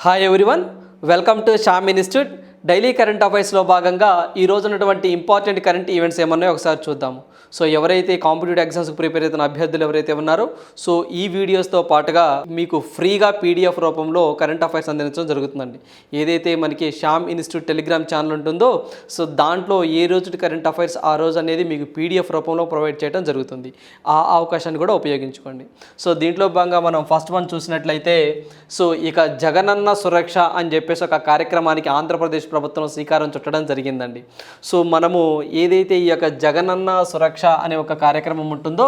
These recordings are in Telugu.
Hi everyone, welcome to Shyam institute. Daily current అఫైర్స్లో భాగంగా ఈ రోజు ఉన్నటువంటి ఇంపార్టెంట్ కరెంట్ ఈవెంట్స్ ఏమన్నాయో ఒకసారి చూద్దాము. సో ఎవరైతే కాంపిటేటివ్ ఎగ్జామ్స్కి ప్రిపేర్ అవుతున్న అభ్యర్థులు ఎవరైతే ఉన్నారో సో ఈ వీడియోస్తో పాటుగా మీకు ఫ్రీగా పీడిఎఫ్ రూపంలో కరెంట్ అఫైర్స్ అందించడం జరుగుతుందండి. ఏదైతే మనకి శ్యామ్ ఇన్స్టిట్యూట్ టెలిగ్రామ్ ఛానల్ ఉంటుందో సో దాంట్లో ఏ రోజు కరెంట్ అఫైర్స్ ఆ రోజు అనేది మీకు పీడిఎఫ్ రూపంలో ప్రొవైడ్ చేయడం జరుగుతుంది. ఆ అవకాశాన్ని కూడా ఉపయోగించుకోండి. సో దీంట్లో భాగంగా మనం ఫస్ట్ వన్ చూసినట్లయితే సో ఇక జగనన్న సురక్ష అని చెప్పేసి ఒక కార్యక్రమానికి ఆంధ్రప్రదేశ్ ప్రభుత్వం శ్రీకారం చుట్టడం జరిగిందండి. సో మనము ఏదైతే ఈ యొక్క జగనన్న సురక్ష అనే ఒక కార్యక్రమం ఉంటుందో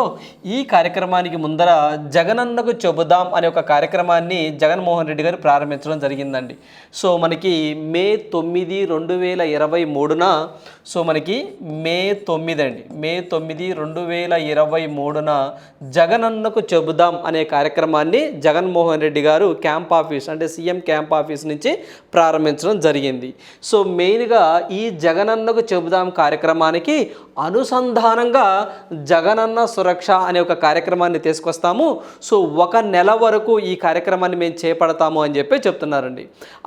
ఈ కార్యక్రమానికి ముందర జగనన్నకు చెబుదాం అనే ఒక కార్యక్రమాన్ని జగన్మోహన్ రెడ్డి గారు ప్రారంభించడం జరిగిందండి. సో మనకి మే 9, 2023న సో మనకి మే 9 2023న జగనన్నకు చెబుదాం అనే కార్యక్రమాన్ని జగన్మోహన్ రెడ్డి గారు క్యాంప్ ఆఫీస్ అంటే సీఎం క్యాంప్ ఆఫీస్ నుంచి ప్రారంభించడం జరిగింది. సో మెయిన్గా ఈ జగనన్నకు చెబుదాం కార్యక్రమానికి అనుసంధానంగా జగనన్న సురక్ష అనే ఒక కార్యక్రమాన్ని తీసుకొస్తాము. సో 1 నెల వరకు ఈ కార్యక్రమాన్ని మేము చేపడతాము అని చెప్పి చెప్తున్నారండి.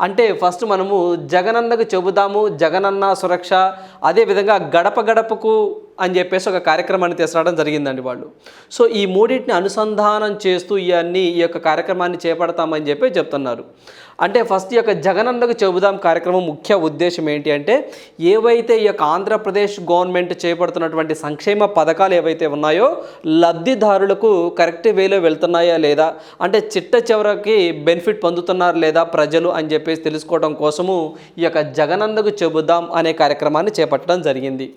అంటే ఫస్ట్ మనము జగనన్నకు చెబుదాము, జగనన్న సురక్ష, అదేవిధంగా గడప గడపకు అని చెప్పేసి ఒక కార్యక్రమాన్ని తీసుకురావడం జరిగిందండి వాళ్ళు. సో ఈ మూడింటిని అనుసంధానం చేస్తూ ఈ యొక్క కార్యక్రమాన్ని చేపడతామని చెప్పి చెప్తున్నారు. అంటే ఫస్ట్ ఈ యొక్క జగనన్నకు చెబుదాం కార్యక్రమం ముఖ్య ఉద్దేశం ఏంటి అంటే ఏవైతే ఈ యొక్క ఆంధ్రప్రదేశ్ గవర్నమెంట్ చేపడుతున్నటువంటి సంక్షేమ పథకాలు ఏవైతే ఉన్నాయో లబ్ధిదారులకు కరెక్ట్ వేలో వెళ్తున్నాయా లేదా, అంటే చిట్ట చివరికి బెనిఫిట్ పొందుతున్నారు లేదా ప్రజలు అని చెప్పేసి తెలుసుకోవడం కోసము ఈ యొక్క జగనన్నకు చెబుదాం అనే కార్యక్రమాన్ని చేపట్టడం జరిగింది.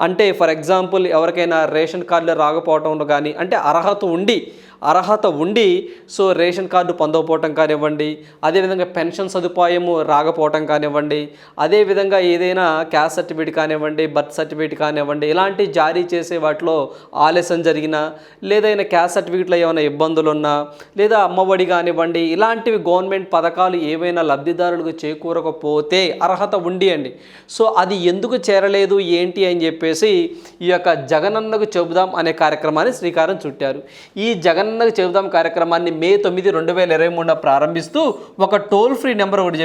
అంటే ఫర్ ఎగ్జాంపుల్ ఎవరికైనా రేషన్ కార్డులు రాకపోవటంలో కానీ అంటే అర్హత ఉండి సో రేషన్ కార్డు పొందకపోవటం కానివ్వండి, అదేవిధంగా పెన్షన్ సదుపాయము రాకపోవటం కానివ్వండి, అదేవిధంగా ఏదైనా క్యాస్ట్ సర్టిఫికేట్ కానివ్వండి, బర్త్ సర్టిఫికేట్ కానివ్వండి, ఇలాంటి జారీ చేసే వాటిలో ఆలస్యం జరిగినా, లేదైనా క్యాస్ట్ సర్టిఫికేట్లో ఏమైనా ఇబ్బందులు ఉన్నా, లేదా అమ్మఒడి కానివ్వండి, ఇలాంటివి గవర్నమెంట్ పథకాలు ఏవైనా లబ్ధిదారులకు చేకూరకపోతే అర్హత ఉండి అండి సో అది ఎందుకు చేరలేదు ఏంటి అని చెప్పేసి ఈ యొక్క జగనన్నకు చెబుదాం అనే కార్యక్రమాన్ని శ్రీకారం చుట్టారు. ఈ జగనన్నకు చెబుదాం కార్యక్రమాన్ని మే 9, 2023 ప్రారంభిస్తూ ఒక టోల్ ఫ్రీ నెంబర్ ఒకటి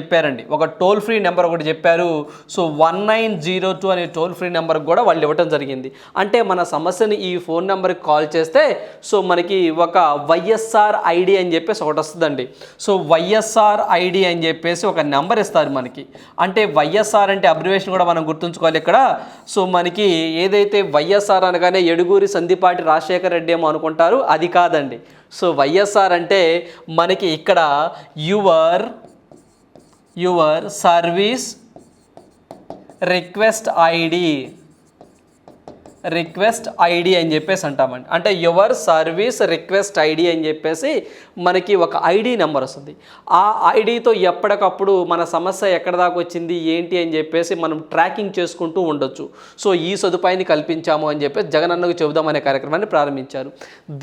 చెప్పారు. సో 1902 అనే టోల్ ఫ్రీ నెంబర్ కూడా వాళ్ళు ఇవ్వటం జరిగింది. అంటే మన సమస్యని ఈ ఫోన్ నెంబర్కి కాల్ చేస్తే సో మనకి ఒక వైఎస్ఆర్ ఐడి అని చెప్పేసి ఒకటి వస్తుందండి. సో వైఎస్ఆర్ ఐడి అని చెప్పేసి ఒక నెంబర్ ఇస్తారు మనకి. అంటే వైఎస్ఆర్ అంటే అబ్రివేషన్ కూడా మనం గుర్తుంచుకోవాలి ఇక్కడ. సో మనకి ఏదైతే వైఎస్ఆర్ అనగానే ఎడుగూరి సందిపాటి రాజశేఖర రెడ్డి ఏమో అనుకుంటారు, అది కాదండి. సో వైఎస్ఆర్ అంటే మనకి ఇక్కడ యువర్ సర్వీస్ రిక్వెస్ట్ ఐడి అని చెప్పేసి అంటామండి. అంటే యువర్ సర్వీస్ రిక్వెస్ట్ ఐడి అని చెప్పేసి మనకి ఒక ఐడి నెంబర్ వస్తుంది. ఆ ఐడితో ఎప్పటికప్పుడు మన సమస్య ఎక్కడ దాకా వచ్చింది ఏంటి అని చెప్పేసి మనం ట్రాకింగ్ చేసుకుంటూ ఉండొచ్చు. సో ఈ సదుపాయాన్ని కల్పించాము అని చెప్పేసి జగనన్నకు చెబుదాం అనే కార్యక్రమాన్ని ప్రారంభించారు.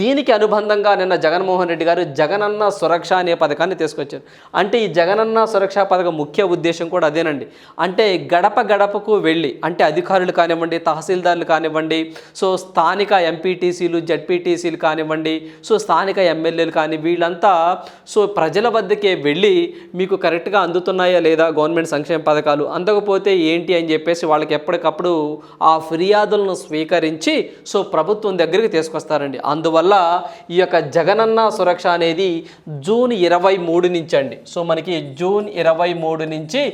దీనికి అనుబంధంగా నిన్న జగన్మోహన్ రెడ్డి గారు జగనన్న సురక్ష అనే పథకాన్ని తీసుకొచ్చారు. అంటే ఈ జగనన్న సురక్ష పథకం ముఖ్య ఉద్దేశం కూడా అదేనండి. అంటే గడప గడపకు వెళ్ళి అంటే అధికారులు కానివ్వండి, తహసీల్దార్లు కానివ్వండి, సో స్థానిక ఎంపీటీసీలు, జడ్పీటీసీలు కానివ్వండి, సో స్థానిక ఎమ్మెల్యేలు కానీ వీళ్ళంతా సో ప్రజల వద్దకే వెళ్ళి మీకు కరెక్ట్గా అందుతున్నాయా లేదా గవర్నమెంట్ సంక్షేమ పథకాలు, అందకపోతే ఏంటి అని చెప్పేసి వాళ్ళకి ఎప్పటికప్పుడు ఆ ఫిర్యాదులను స్వీకరించి సో ప్రభుత్వం దగ్గరికి తీసుకొస్తారండి. అందువల్ల ఈ యొక్క జగనన్న సురక్ష అనేది జూన్ 23 నుంచి అండి. సో మనకి జూన్ 23 నుంచి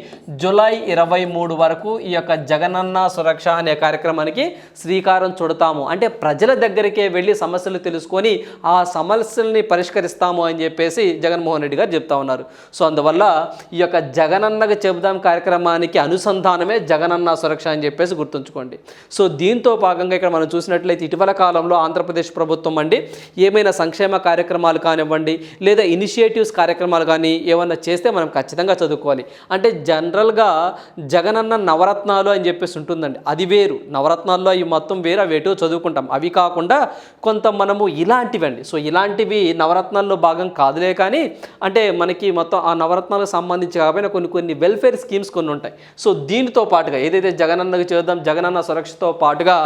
జూలై 23 వరకు ఈ యొక్క జగనన్న సురక్ష అనే కార్యక్రమానికి శ్రీకారం చుడతాము. అంటే ప్రజల దగ్గరికే వెళ్ళి సమస్యలు తెలుసుకొని ఆ సమస్యల్ని పరిష్కరిస్తాము అని చెప్పేసి జగన్మోహన్ రెడ్డి గారు చెప్తా ఉన్నారు. సో అందువల్ల ఈ యొక్క జగనన్నకు చెబుదాం కార్యక్రమానికి అనుసంధానమే జగనన్న సురక్ష అని చెప్పేసి గుర్తుంచుకోండి. సో దీంతో భాగంగా ఇక్కడ మనం చూసినట్లయితే ఇటీవల కాలంలో ఆంధ్రప్రదేశ్ ప్రభుత్వం అండి ఏమైనా సంక్షేమ కార్యక్రమాలు కానివ్వండి లేదా ఇనిషియేటివ్స్ కార్యక్రమాలు కానీ ఏమన్నా చేస్తే మనం ఖచ్చితంగా చదువుకోవాలి. అంటే జనరల్గా జగనన్న నవరత్నాలు అని చెప్పేసి ఉంటుందండి, అది వేరు. నవరత్నాల్లో ఈ మొత్తం వేరే వేటో చదువుకుంటాం. అవి కాకుండా కొంత మనము ఇలాంటివండి. సో ఇలాంటివి నవరత్నాల్లో భాగం కాదులే కానీ అంటే మనకి మొత్తం ఆ నవరత్నాలకు సంబంధించి కాకపోయినా కొన్ని వెల్ఫేర్ స్కీమ్స్ కొన్ని ఉంటాయి. సో దీనితో పాటుగా ఏదైతే జగనన్నకు చేద్దాం జగనన్న సురక్షతో పాటుగా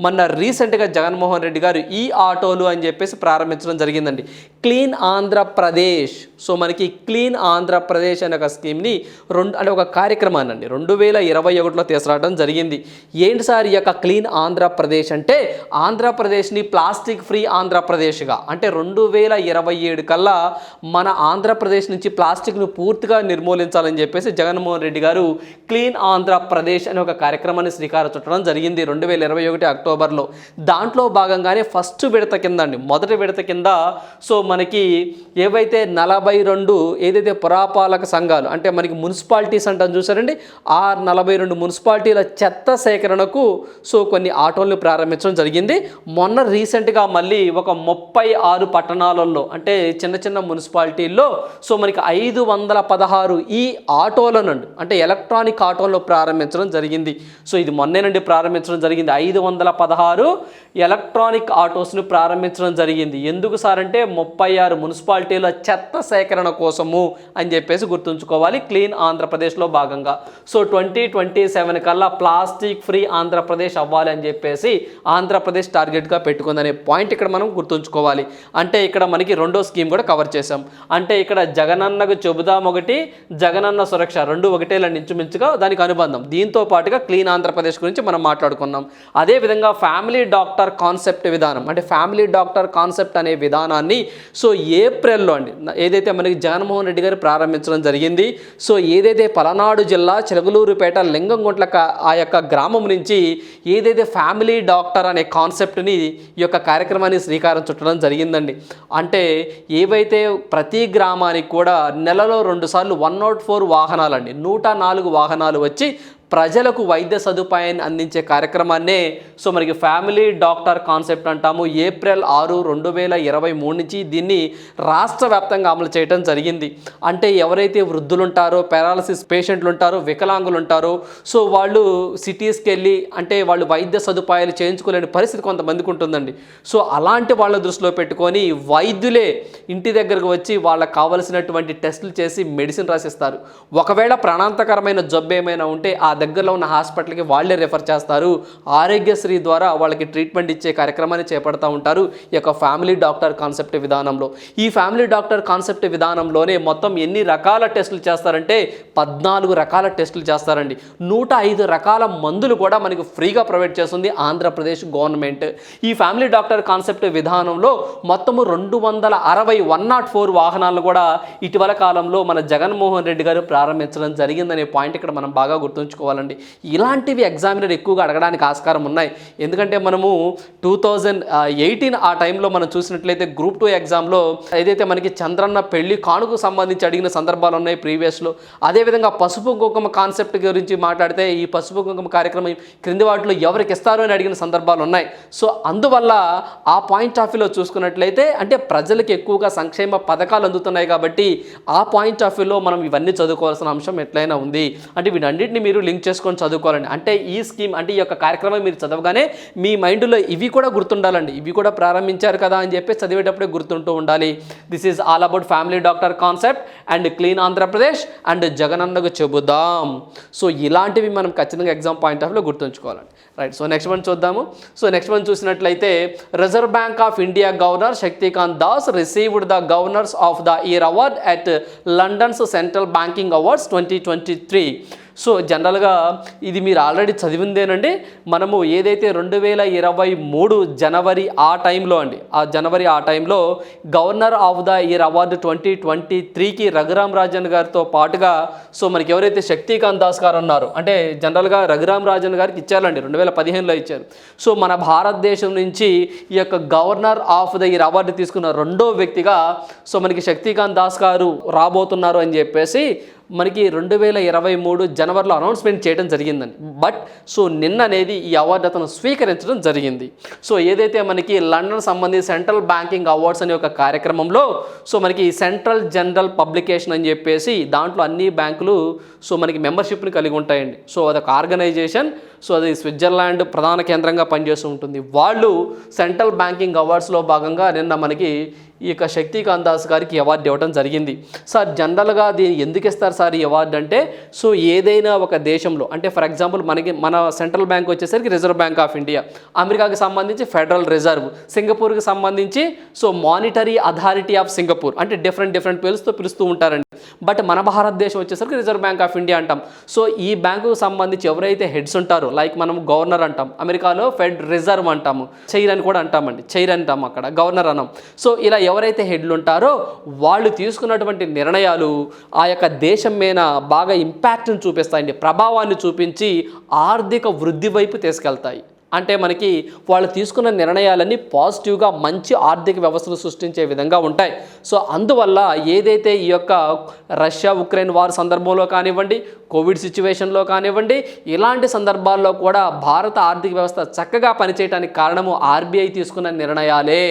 మొన్న రీసెంట్గా జగన్మోహన్ రెడ్డి గారు ఈ ఆటోలు అని చెప్పేసి ప్రారంభించడం జరిగిందండి. క్లీన్ ఆంధ్రప్రదేశ్. సో మనకి క్లీన్ ఆంధ్రప్రదేశ్ అనే ఒక స్కీమ్ని ఒక కార్యక్రమాన్ని అండి 2021లో తీసుకురావడం జరిగింది. ఏంటి సార్ ఈ యొక్క క్లీన్ ఆంధ్రప్రదేశ్ అంటే, ఆంధ్రప్రదేశ్ని ప్లాస్టిక్ ఫ్రీ ఆంధ్రప్రదేశ్గా, అంటే 2027 కల్లా మన ఆంధ్రప్రదేశ్ నుంచి ప్లాస్టిక్ను పూర్తిగా నిర్మూలించాలని చెప్పేసి జగన్మోహన్ రెడ్డి గారు క్లీన్ ఆంధ్రప్రదేశ్ అనే ఒక కార్యక్రమాన్ని శ్రీకారం చుట్టడం జరిగింది 2021 అక్టోబర్లో. దాంట్లో భాగంగానే ఫస్ట్ విడత కింద అండి, మొదటి విడత కింద సో మనకి ఏవైతే 42 ఏదైతే పురపాలక సంఘాలు, అంటే మనకి మున్సిపాలిటీస్ అంటాం చూసారండి, ఆ 42 మున్సిపాలిటీల చెత్త సేకరణకు సో కొన్ని ఆటోలను ప్రారంభించడం జరిగింది. మొన్న రీసెంట్గా మళ్ళీ ఒక 36 పట్టణాలలో, అంటే చిన్న చిన్న మున్సిపాలిటీల్లో సో మనకి 516 ఈ ఆటోలనండి, అంటే ఎలక్ట్రానిక్ ఆటోలను ప్రారంభించడం జరిగింది. సో ఇది మొన్నేనండి ప్రారంభించడం జరిగింది. 516 ఎలక్ట్రానిక్ ఆటోస్ను ప్రారంభించడం జరిగింది. ఎందుకు సార్ అంటే 36 మున్సిపాలిటీల చెత్త సేకరణ కోసము అని చెప్పేసి గుర్తుంచుకోవాలి, క్లీన్ ఆంధ్రప్రదేశ్లో భాగంగా. సో 2027 కల్లా ప్లాస్టిక్ ఫ్రీ ఆంధ్రప్రదేశ్ అవ్వాలి అని చెప్పేసి ఆంధ్రప్రదేశ్ టార్గెట్గా పెట్టుకుందనే పాయింట్ ఇక్కడ మనం గుర్తుంచుకోవాలి. అంటే ఇక్కడ మనకి రెండో స్కీమ్ కూడా కవర్ చేసాం. అంటే ఇక్కడ జగనన్నకు చెబుదాం ఒకటి, జగనన్న సురక్ష రెండు ఒకటేలా ఇంచుమించుగా దానికి అనుబంధం. దీంతో పాటుగా క్లీన్ ఆంధ్రప్రదేశ్ గురించి మనం మాట్లాడుకున్నాం. అదేవిధంగా ఫ్యామిలీ డాక్టర్ కాన్సెప్ట్ విధానం, అంటే ఫ్యామిలీ డాక్టర్ కాన్సెప్ట్ అనే విధానాన్ని సో ఏప్రిల్లో అండి ఏదైతే మనకి జగన్మోహన్ రెడ్డి గారు ప్రారంభించడం జరిగింది. సో ఏదైతే పలనాడు జిల్లా చిలకలూరుపేట లింగంగుంట్ల ఆ యొక్క గ్రామం నుంచి ఏదైతే ఫ్యామిలీ డాక్టర్ అనే కాన్సెప్ట్ని ఈ యొక్క కార్యక్రమాన్ని శ్రీకారం చుట్టడం జరిగిందండి. అంటే ఏవైతే ప్రతి గ్రామానికి కూడా నెలలో 2 సార్లు 104 వాహనాలండి, 104 వాహనాలు వచ్చి ప్రజలకు వైద్య సదుపాయాన్ని అందించే కార్యక్రమాన్నే సో మనకి ఫ్యామిలీ డాక్టర్ కాన్సెప్ట్ అంటాము. ఏప్రిల్ 6, 2023 నుంచి దీన్ని రాష్ట్ర వ్యాప్తంగా అమలు చేయడం జరిగింది. అంటే ఎవరైతే వృద్ధులు ఉంటారో, పారాలసిస్ పేషెంట్లు ఉంటారో, వికలాంగులు ఉంటారో, సో వాళ్ళు సిటీస్కి వెళ్ళి అంటే వాళ్ళు వైద్య సదుపాయాలు చేయించుకోలేని పరిస్థితి కొంతమందికి ఉంటుందండి. సో అలాంటి వాళ్ళ దృష్టిలో పెట్టుకొని వైద్యులే ఇంటి దగ్గరకు వచ్చి వాళ్ళకి కావలసినటువంటి టెస్టులు చేసి మెడిసిన్ రాసిస్తారు. ఒకవేళ ప్రాణాంతకరమైన జబ్బు ఏమైనా ఉంటే ఆ దగ్గరలో ఉన్న హాస్పిటల్కి వాళ్ళే రెఫర్ చేస్తారు. ఆరోగ్యశ్రీ ద్వారా వాళ్ళకి ట్రీట్మెంట్ ఇచ్చే కార్యక్రమాన్ని చేపడతా ఉంటారు ఈ యొక్క ఫ్యామిలీ డాక్టర్ కాన్సెప్ట్ విధానంలో. ఈ ఫ్యామిలీ డాక్టర్ కాన్సెప్ట్ విధానంలోనే మొత్తం ఎన్ని రకాల టెస్టులు చేస్తారంటే 14 రకాల టెస్టులు చేస్తారండి. 105 రకాల మందులు కూడా మనకి ఫ్రీగా ప్రొవైడ్ చేస్తుంది ఆంధ్రప్రదేశ్ గవర్నమెంట్. ఈ ఫ్యామిలీ డాక్టర్ కాన్సెప్ట్ విధానంలో మొత్తము 260 104 వాహనాలను కూడా ఇటీవల కాలంలో మన జగన్మోహన్ రెడ్డి గారు ప్రారంభించడం జరిగిందనే పాయింట్ ఇక్కడ మనం బాగా గుర్తుంచుకోవాలి. ఇలాంటివి ఎగ్జామినర్ ఎక్కువగా అడగడానికి ఆస్కారం ఉన్నాయి. ఎందుకంటే మనము 2018 ఆ టైంలో మనం చూసినట్లయితే గ్రూప్ 2 ఎగ్జామ్లో ఏదైతే మనకి చంద్రన్న పెళ్లి కానుకు సంబంధించి అడిగిన సందర్భాలు ఉన్నాయి ప్రీవియస్లో. అదేవిధంగా పసుపు కుంకుమ కాన్సెప్ట్ గురించి మాట్లాడితే ఈ పసుపు కుంకుమ కార్యక్రమం క్రింది వాటిలో ఎవరికి ఇస్తారు అని అడిగిన సందర్భాలు ఉన్నాయి. సో అందువల్ల ఆ పాయింట్ ఆఫ్ వ్యూలో చూసుకున్నట్లయితే అంటే ప్రజలకు ఎక్కువగా సంక్షేమ పథకాలు అందుతున్నాయి కాబట్టి ఆ పాయింట్ ఆఫ్ వ్యూలో మనం ఇవన్నీ చదువుకోవాల్సిన అంశం ఎట్లయినా ఉంది. అంటే వీటన్నిటిని మీరు లింక్ చేసుకొని చదువుకోవాలండి. అంటే ఈ స్కీమ్ అంటే ఈ యొక్క కార్యక్రమం మీరు చదవగానే మీ మైండ్లో ఇవి కూడా గుర్తుండాలండి. ఇవి కూడా ప్రారంభించారు కదా అని చెప్పి చదివేటప్పుడే గుర్తుంటూ ఉండాలి. This is all about family doctor concept and clean Andhra Pradesh and జగనన్నకు చెబుదాం. సో ఇలాంటివి మనం ఖచ్చితంగా ఎగ్జామ్ పాయింట్ ఆఫ్ వ్యూలో గుర్తుంచుకోవాలండి. రైట్. సో నెక్స్ట్ వన్ చూద్దాము. సో నెక్స్ట్ వన్ చూసినట్లయితే reserve bank of India governor Shaktikant Das received the governors of the year award at London's central banking awards 2023. So జనరల్గా ఇది మీరు ఆల్రెడీ చదివిందేనండి. మనము ఏదైతే 2023 జనవరి ఆ టైంలో అండి, ఆ జనవరి ఆ టైంలో governor of the year award 2023కి రఘురామ్ రాజన్ గారితో పాటుగా సో మనకి ఎవరైతే శక్తికాంత్ దాస్ గారు ఉన్నారో, అంటే జనరల్గా రఘురామ్ రాజన్ గారికి ఇచ్చారండి, 2015లో ఇచ్చారు. సో మన భారతదేశం నుంచి ఈ యొక్క governor of the year award తీసుకున్న రెండో వ్యక్తిగా సో మనకి శక్తికాంత్ దాస్ గారు రాబోతున్నారు అని చెప్పేసి మనకి 2023 జనవరిలో అనౌన్స్మెంట్ చేయడం జరిగిందండి. బట్ సో నిన్న అనేది ఈ అవార్డు అతను స్వీకరించడం జరిగింది. సో ఏదైతే మనకి లండన్ సంబంధించి సెంట్రల్ బ్యాంకింగ్ అవార్డ్స్ అనే ఒక కార్యక్రమంలో సో మనకి సెంట్రల్ జనరల్ పబ్లికేషన్ అని చెప్పేసి దాంట్లో అన్ని బ్యాంకులు సో మనకి మెంబర్షిప్ని కలిగి ఉంటాయండి. సో అదొక ఆర్గనైజేషన్. సో అది స్విట్జర్లాండ్ ప్రధాన కేంద్రంగా పనిచేస్తూ ఉంటుంది. వాళ్ళు సెంట్రల్ బ్యాంకింగ్ అవార్డ్స్లో భాగంగా నిన్న మనకి ఈ యొక్క శక్తికాంత్ దాస్ గారికి అవార్డు ఇవ్వడం జరిగింది. సార్ జనరల్గా దీన్ని ఎందుకు ఇస్తారు సార్ ఈ అవార్డు అంటే, సో ఏదైనా ఒక దేశంలో అంటే ఫర్ ఎగ్జాంపుల్ మన సెంట్రల్ బ్యాంక్ వచ్చేసరికి రిజర్వ్ బ్యాంక్ ఆఫ్ ఇండియా, అమెరికాకి సంబంధించి ఫెడరల్ రిజర్వ్, సింగపూర్కి సంబంధించి so monetary authority of Singapore, అంటే డిఫరెంట్ పేర్స్తో పిలుస్తూ ఉంటారండి. బట్ మన భారతదేశం వచ్చేసరికి రిజర్వ్ బ్యాంక్ ఆఫ్ ఇండియా అంటాం. సో ఈ బ్యాంకుకు సంబంధించి ఎవరైతే హెడ్స్ ఉంటారో, లైక్ మనం గవర్నర్ అంటాం, అమెరికాలో ఫెడ్ రిజర్వ్ అంటాము, చైర్ అని కూడా అంటామండి, చైర్ అంటాం, అక్కడ గవర్నర్ అన్నాం. సో ఇలా ఎవరైతే హెడ్లు ఉంటారో వాళ్ళు తీసుకున్నటువంటి నిర్ణయాలు ఆ యొక్క దేశం మీద బాగా ఇంపాక్ట్ని చూపిస్తాయండి, ప్రభావాన్ని చూపించి ఆర్థిక వృద్ధి వైపు తీసుకెళ్తాయి. అంటే మనకి వాళ్ళు తీసుకున్న నిర్ణయాలన్నీ పాజిటివ్గా మంచి ఆర్థిక వ్యవస్థను సృష్టించే విధంగా ఉంటాయి. సో అందువల్ల ఏదైతే ఈ యొక్క రష్యా ఉక్రెయిన్ వార్ సందర్భంలో కానివ్వండి, కోవిడ్ సిచ్యువేషన్లో కానివ్వండి, ఇలాంటి సందర్భాల్లో కూడా భారత ఆర్థిక వ్యవస్థ చక్కగా పనిచేయడానికి కారణము ఆర్బీఐ తీసుకున్న నిర్ణయాలే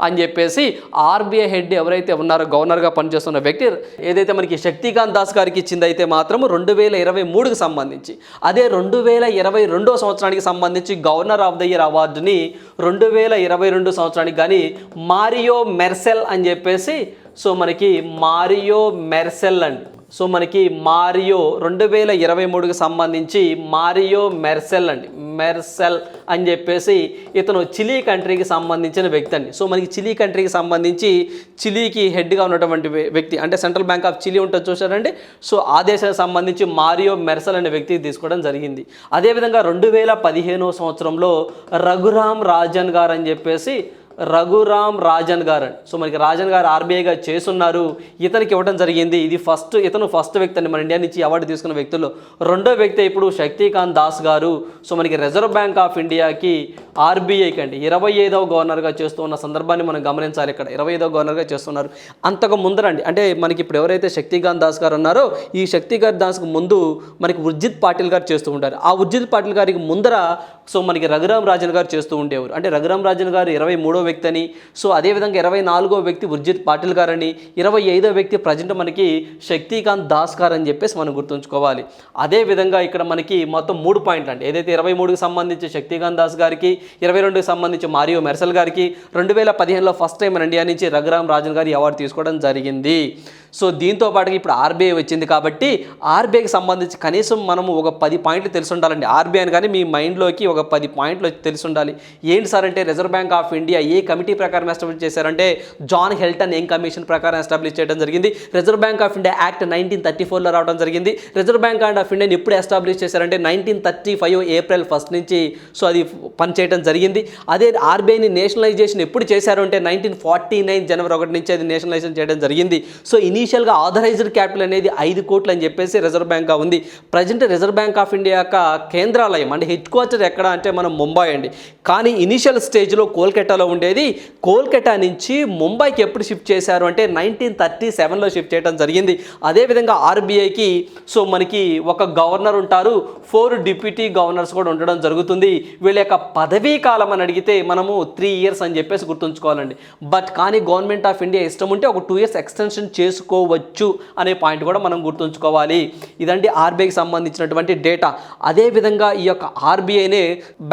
అని చెప్పేసి ఆర్బీఐ హెడ్ ఎవరైతే ఉన్నారో గవర్నర్గా పనిచేస్తున్న వ్యక్తి ఏదైతే మనకి శక్తికాంత్ దాస్ గారికి ఇచ్చిందైతే మాత్రము 2023కి సంబంధించి, అదే 2022 సంవత్సరానికి సంబంధించి గవర్నర్ ఆఫ్ ద ఇయర్ అవార్డుని 2022 సంవత్సరానికి కానీ మారియో మెర్సెల్ అని చెప్పేసి, సో మనకి మారియో మెర్సెల్ అండి, సో మనకి మారియో 2023కి సంబంధించి మారియో మెర్సెల్ అండి, మెర్సెల్ అని చెప్పేసి ఇతను చిలీ కంట్రీకి సంబంధించిన వ్యక్తి అండి. సో మనకి చిలీ కంట్రీకి సంబంధించి చిలీకి హెడ్గా ఉన్నటువంటి వ్యక్తి, అంటే సెంట్రల్ బ్యాంక్ ఆఫ్ చిలీ ఉంటుంది చూసారండి. సో ఆ దేశానికి సంబంధించి మారియో మెర్సెల్ అనే వ్యక్తికి తీసుకోవడం జరిగింది. అదేవిధంగా 2015 సంవత్సరంలో రఘురామ్ రాజన్ గారు అని చెప్పేసి, రఘురామ్ రాజన్ గారు అండి, సో మనకి రాజన్ గారు ఆర్బీఐగా చేస్తున్నారు, ఇతనికి ఇవ్వడం జరిగింది. ఇతను ఫస్ట్ వ్యక్తి అండి మన ఇండియా నుంచి అవార్డు తీసుకున్న వ్యక్తుల్లో. రెండో వ్యక్తి ఇప్పుడు శక్తికాంత్ దాస్ గారు, సో మనకి రిజర్వ్ బ్యాంక్ ఆఫ్ ఇండియాకి ఆర్బీఐకి అండి 25వ గవర్నర్గా చేస్తూ ఉన్న సందర్భాన్ని మనం గమనించాలి. ఇక్కడ 25వ గవర్నర్గా చేస్తున్నారు. అంతకు ముందరండి అంటే మనకి ఇప్పుడు ఎవరైతే శక్తికాంత్ దాస్ గారు ఉన్నారో ఈ శక్తికాంత్ దాస్కు ముందు మనకి ఉర్జిత్ పాటిల్ గారు చేస్తూ ఉంటారు. ఆ ఉర్జిత్ పాటిల్ గారికి ముందర సో మనకి రఘురామ్ రాజన్ గారు చేస్తూ ఉండేవారు. అంటే రఘురామ్ రాజన్ గారు 23వ వ్యక్తి అని, సో అదేవిధంగా 24వ వ్యక్తి ఉర్జిత్ పాటిల్ గారని, 25వ వ్యక్తి ప్రజెంట్ మనకి శక్తికాంత్ దాస్ గారు అని చెప్పేసి మనం గుర్తుంచుకోవాలి. అదేవిధంగా ఇక్కడ మనకి మొత్తం 3 పాయింట్లు అండి. ఏదైతే 23కి సంబంధించి శక్తికాంత్ దాస్ గారికి, 22కి సంబంధించి మారియో మెర్సెల్ గారికి, 2015లో ఫస్ట్ టైం మన ఇండియా నుంచి రఘురామ్ రాజన్ గారి అవార్డు తీసుకోవడం జరిగింది. సో దీంతో పాటుగా ఇప్పుడు ఆర్బీఐ వచ్చింది కాబట్టి ఆర్బీఐకి సంబంధించి కనీసం మనము ఒక 10 పాయింట్లు తెలిసి ఉండాలండి. ఆర్బీఐ అని కానీ మీ మైండ్లోకి ఒక 10 పాయింట్లు తెలిసి ఉండాలి. ఏంటి సార్ అంటే రిజర్వ్ బ్యాంక్ ఆఫ్ ఇండియా ఏ కమిటీ ప్రకారం ఎస్టాబ్లిష్ చేశారంటే జాన్ హెల్టన్ యంగ్ కమిషన్ ప్రకారం ఎస్టాబ్లిష్ చేయడం జరిగింది. Reserve bank of India act 1934లో రావడం జరిగింది. రిజర్వ్ బ్యాంక్ ఆఫ్ ఇండియాని ఎప్పుడు ఎస్టాబ్లిష్ చేశారంటే 1935 ఏప్రిల్ 1 నుంచి సో అది పనిచేయడం జరిగింది. అదే ఆర్బీఐని నేషనలైజేషన్ ఎప్పుడు చేశారు అంటే 1949 జనవరి 1 నుంచి అది నేషనలైజేషన్ చేయడం జరిగింది. సో ఇనీషియల్గా ఆథరైజ్డ్ క్యాపిటల్ అనేది 5 కోట్లు అని చెప్పేసి రిజర్వ్ బ్యాంక్గా ఉంది. Present reserve bank of India యొక్క కేంద్రాలయం అంటే హెడ్ క్వార్టర్ ఎక్కడ అంటే మనం ముంబై అండి. కానీ ఇనీషియల్ స్టేజ్లో కోల్కతాలో ఉండేది. కోల్కతా నుంచి ముంబైకి ఎప్పుడు షిఫ్ట్ చేశారు అంటే 1937లో షిఫ్ట్ చేయడం జరిగింది. అదేవిధంగా ఆర్బీఐకి సో మనకి ఒక గవర్నర్ ఉంటారు, 4 డిప్యూటీ గవర్నర్స్ కూడా ఉండడం జరుగుతుంది. వీళ్ళ యొక్క పదవీ కాలం అని అడిగితే మనము 3 ఇయర్స్ అని చెప్పేసి గుర్తుంచుకోవాలండి. బట్ కానీ గవర్నమెంట్ ఆఫ్ ఇండియా ఇష్టం ఉంటే ఒక 2 ఇయర్స్ ఎక్స్టెన్షన్ చేసుకోవచ్చు అనే పాయింట్ కూడా మనం గుర్తుంచుకోవాలి. ఇదండి ఆర్బీఐకి సంబంధించినటువంటి డేటా. అదేవిధంగా ఈ యొక్క ఆర్బీఐనే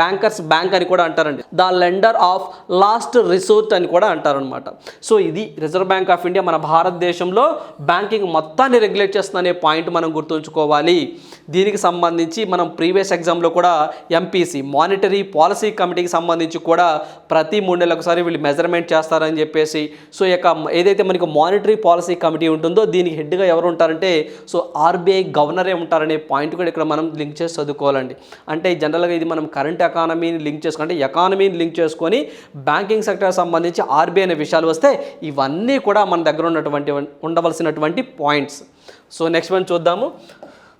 బ్యాంకర్స్ బ్యాంక్ అని కూడా అంటారండి, the lender of last resort అని కూడా అంటారనమాట. సో ఇది రిజర్వ్ బ్యాంక్ ఆఫ్ ఇండియా మన భారతదేశంలో బ్యాంకింగ్ మొత్తాన్ని రెగ్యులేట్ చేస్తుందనే పాయింట్ మనం గుర్తుంచుకోవాలి. దీనికి సంబంధించి మనం ప్రీవియస్ ఎగ్జామ్లో కూడా ఎంపీసీ మానిటరీ పాలసీ కమిటీకి సంబంధించి కూడా ప్రతి 3 నెలలకు ఒకసారి వీళ్ళు మెజర్మెంట్ చేస్తారని చెప్పేసి, సో యొక్క ఏదైతే మనకి మానిటరీ పాలసీ కమిటీ ఉంటుందో దీనికి హెడ్గా ఎవరు ఉంటారంటే సో ఆర్బీఐ గవర్నరే ఉంటారనే పాయింట్ కూడా ఇక్కడ మనం లింక్ చేసి చదువుకోవాలండి. అంటే జనరల్గా ఇది మనం కరెంట్ ఎకానమీని లింక్ చేసుకుంటే ఎకానమీని లింక్ చేసుకొని బ్యాంకింగ్ సెక్టర్ సంబంధించి ఆర్బీఐ అనే విషయాలు వస్తే ఇవన్నీ కూడా మన దగ్గర ఉండవలసినటువంటి పాయింట్స్. సో నెక్స్ట్ వన్ చూద్దాము.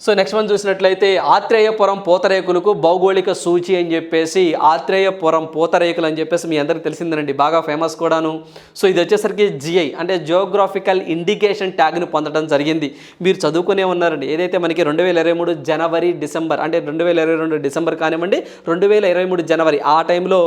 సో నెక్స్ట్ వన్ చూసినట్లయితే ఆత్రేయపురం పూతరేకులకు భౌగోళిక సూచి అని చెప్పేసి, ఆత్రేయపురం పూతరేకులు అని చెప్పేసి మీ అందరికీ తెలిసిందేనండి, బాగా ఫేమస్ కూడాను. సో ఇది వచ్చేసరికి జిఐ అంటే జియోగ్రాఫికల్ ఇండికేషన్ ట్యాగ్ను పొందడం జరిగింది. మీరు చదువుకునే ఉన్నారండి. ఏదైతే మనకి 2023 జనవరి డిసెంబర్ అంటే 2022 డిసెంబర్ కానివ్వండి 2023 జనవరి ఆ టైంలో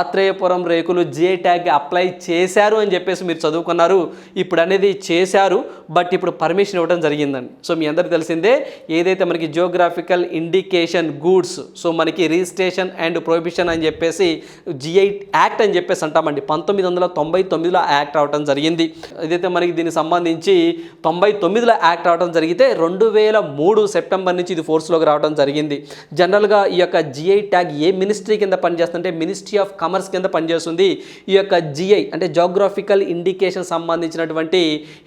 ఆత్రేయపురం రేకులు జిఐ ట్యాగ్ అప్లై చేశారు అని చెప్పేసి మీరు చదువుకున్నారు. ఇప్పుడు అనేది చేశారు, బట్ ఇప్పుడు పర్మిషన్ ఇవ్వడం జరిగిందండి. సో మీ అందరికీ తెలిసిందే ఏదైతే మనకి జియోగ్రాఫికల్ ఇండికేషన్ గూడ్స్, సో మనకి రిజిస్ట్రేషన్ అండ్ ప్రొహిబిషన్ అని చెప్పేసి జిఐ యాక్ట్ అని చెప్పేసి అంటామండి. 1999లో యాక్ట్ రావడం జరిగింది. ఏదైతే మనకి దీనికి సంబంధించి 99లో యాక్ట్ రావడం జరిగితే 2003 సెప్టెంబర్ నుంచి ఇది ఫోర్స్లోకి రావడం జరిగింది. జనరల్గా ఈ యొక్క జిఐ ట్యాగ్ ఏ మినిస్ట్రీ కింద పనిచేస్తుంటే మినిస్ట్రీ ఆఫ్ కామర్స్ కింద పనిచేస్తుంది. ఈ యొక్క జిఐ అంటే జియోగ్రాఫికల్ ఇండికేషన్ సంబంధించినటువంటి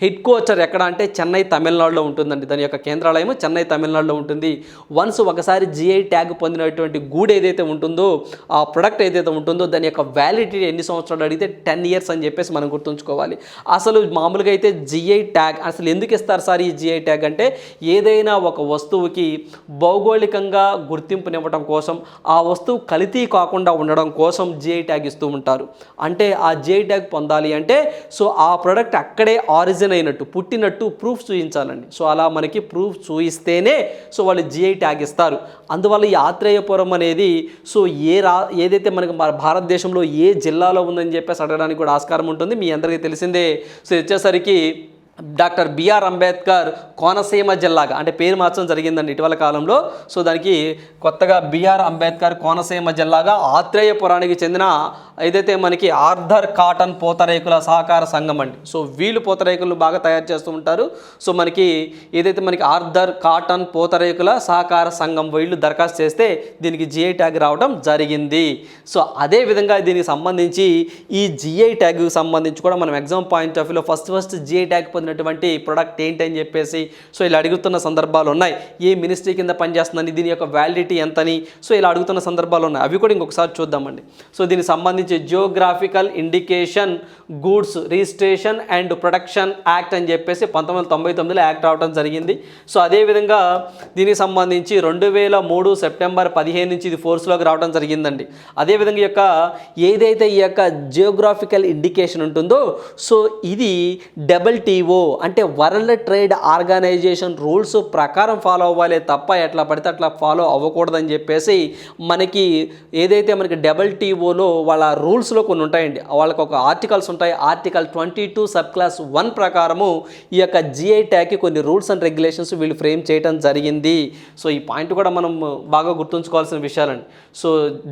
హెడ్ క్వార్టర్ ఎక్కడ అంటే చెన్నై, తమిళనాడులో ఉంటుందండి. దాని యొక్క కేంద్రాలయం చెన్నై, తమిళనాడులో ఉంటుంది. వన్స్ ఒకసారి జిఐ ట్యాగ్ పొందినటువంటి గూడ్ ఏదైతే ఉంటుందో, ఆ ప్రొడక్ట్ ఏదైతే ఉంటుందో దాని యొక్క వ్యాలిడిటీ ఎన్ని సంవత్సరాలు అడిగితే 10 years అని చెప్పేసి మనం గుర్తుంచుకోవాలి. అసలు మామూలుగా అయితే జిఐ ట్యాగ్ అసలు ఎందుకు ఇస్తారు సార్ ఈ జిఐ ట్యాగ్ అంటే, ఏదైనా ఒక వస్తువుకి భౌగోళికంగా గుర్తింపునివ్వడం కోసం, ఆ వస్తువు కల్తీ కాకుండా ఉండడం కోసం జిఐ ట్యాగ్ ఇస్తూ ఉంటారు. అంటే ఆ జిఐ ట్యాగ్ పొందాలి అంటే సో ఆ ప్రోడక్ట్ అక్కడే ఆరిజిన్ అయినట్టు, పుట్టినట్టు ప్రూఫ్ చూపించాలండి. సో అలా మనకి ప్రూఫ్ చూపిస్తేనే సో వాళ్ళు జిఐ ట్యాగ్ ఇస్తారు. అందువల్ల ఈ ఆత్రేయపురం అనేది సో ఏదైతే మనకి భారతదేశంలో ఏ జిల్లాలో ఉందని చెప్పేసి అడగడానికి కూడా ఆస్కారం ఉంటుంది. మీ అందరికీ తెలిసిందే. సో వచ్చేసరికి డాక్టర్ బిఆర్ అంబేద్కర్ కోనసీమ జిల్లాగా అంటే పేరు మార్చడం జరిగిందండి ఇటీవల కాలంలో. సో దానికి కొత్తగా బిఆర్ అంబేద్కర్ కోనసీమ జిల్లాగా ఆత్రేయపురానికి చెందిన ఏదైతే మనకి ఆర్థర్ కాటన్ పూతరేకుల సహకార సంఘం అండి. సో వీళ్ళు పూతరేకులు బాగా తయారు చేస్తూ ఉంటారు. సో మనకి ఏదైతే మనకి ఆర్థర్ కాటన్ పూతరేకుల సహకార సంఘం వీళ్ళు దరఖాస్తు చేస్తే దీనికి జిఐ ట్యాగ్ రావడం జరిగింది. సో అదేవిధంగా దీనికి సంబంధించి ఈ జిఐ ట్యాగ్కి సంబంధించి కూడా మనం ఎగ్జామ్ పాయింట్ ఆఫ్ వ్యూలో ఫస్ట్ జిఐ ట్యాగ్ పొందినటువంటి ప్రొడక్ట్ ఏంటి అని చెప్పేసి సో ఇలా అడుగుతున్న సందర్భాలు ఉన్నాయి. ఏ మినిస్ట్రీ కింద పనిచేస్తుందని, దీని యొక్క వ్యాలిడిటీ ఎంతని సో ఇలా అడుగుతున్న సందర్భాలు ఉన్నాయి. అవి కూడా ఇంకొకసారి చూద్దామండి. సో దీనికి సంబంధించి geographical indication goods registration and protection act అని చెప్పేసి 1999లో యాక్ట్ రావడం జరిగింది. సో అదేవిధంగా దీనికి సంబంధించి 2003 సెప్టెంబర్ 15 నుంచి ఇది ఫోర్స్లోకి రావడం జరిగిందండి. అదేవిధంగా ఈ యొక్క ఏదైతే ఈ యొక్క జియోగ్రాఫికల్ ఇండికేషన్ ఉంటుందో సో ఇది WTO అంటే వరల్డ్ ట్రేడ్ ఆర్గనైజేషన్ రూల్స్ ప్రకారం ఫాలో అవ్వాలి తప్ప ఎట్లా పడితే అట్లా ఫాలో అవ్వకూడదని చెప్పేసి మనకి ఏదైతే మనకి WTOలో వాళ్ళ రూల్స్లో కొన్ని ఉంటాయండి. వాళ్ళకి ఒక ఆర్టికల్స్ ఉంటాయి. ఆర్టికల్ 22 సబ్ క్లాస్ 1 ప్రకారము ఈ యొక్క జిఐ ట్యాగ్కి కొన్ని రూల్స్ అండ్ రెగ్యులేషన్స్ వీళ్ళు ఫ్రేమ్ చేయడం జరిగింది. సో ఈ పాయింట్ కూడా మనం బాగా గుర్తుంచుకోవాల్సిన విషయాలండి. సో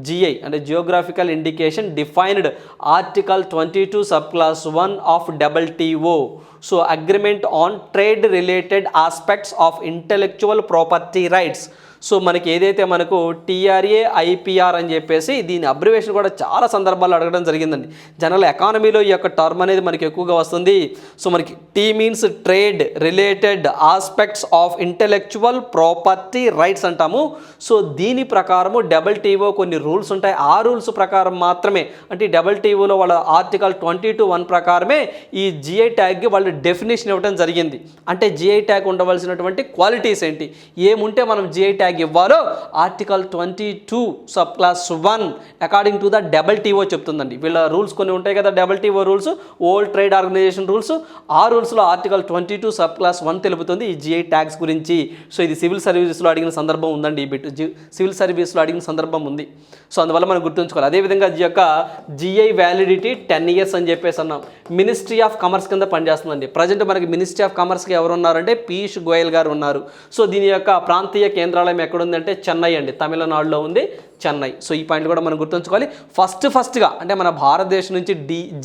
జిఐ అంటే geographical indication defined article 22 sub clause 1 of WTO. So agreement on trade related aspects of intellectual property rights. So మనకి ఏదైతే మనకు TRA IPR అని చెప్పేసి దీని అబ్రివేషన్ కూడా చాలా సందర్భాల్లో అడగడం జరిగిందండి. జనరల్ ఎకానమీలో ఈ యొక్క టర్మ్ అనేది మనకి ఎక్కువగా వస్తుంది. సో మనకి T means trade related aspects of intellectual property rights అంటాము. సో దీని ప్రకారము WTO కొన్ని రూల్స్ ఉంటాయి. ఆ రూల్స్ ప్రకారం మాత్రమే అంటే WTOలో వాళ్ళ ఆర్టికల్ 22(1) ప్రకారమే ఈ జిఐ ట్యాగ్కి వాళ్ళు డెఫినేషన్ ఇవ్వడం జరిగింది. అంటే జిఐ ట్యాగ్ ఉండవలసినటువంటి క్వాలిటీస్ ఏంటి, ఏముంటే మనం జిఐ ట్యాగ్ ఇవ్వాలో article 22 sub clause 1 according to the WTO చెప్తుందండి. వీళ్ళ రూల్స్ కొన్ని ఉంటాయి కదా, WTO rules, world trade organisation rules. ఆ రూల్స్లో ఆర్టికల్ 22 సబ్ క్లాస్ 1 తెలుపుతుంది ఈ జిఐ ట్యాగ్స్ గురించి. సో ఇది సివిల్ సర్వీసెస్లో అడిగిన సందర్భం ఉందండి. ఈ బిట్ సివిల్ సర్వీస్లో అడిగిన సందర్భం ఉంది. సో అందువల్ల మనం గుర్తుంచుకోవాలి. అదేవిధంగా ఈ యొక్క జిఐ వ్యాలిడిటీ 10 years అని చెప్పేసి అన్నాం. మినిస్ట్రీ ఆఫ్ కామర్స్ కింద పనిచేస్తుందండి. ప్రజెంట్ మనకి మినిస్ట్రీ ఆఫ్ కామర్స్కి ఎవరు ఉన్నారంటే పీయూష్ గోయల్ గారు ఉన్నారు. సో దీని యొక్క ప్రాంతీయ కేంద్రాలయం ఎక్కడుందంటే చెన్నై అండి, తమిళనాడులో ఉంది చెన్నై. సో ఈ పాయింట్ కూడా మనం గుర్తుంచుకోవాలి. ఫస్ట్గా అంటే మన భారతదేశం నుంచి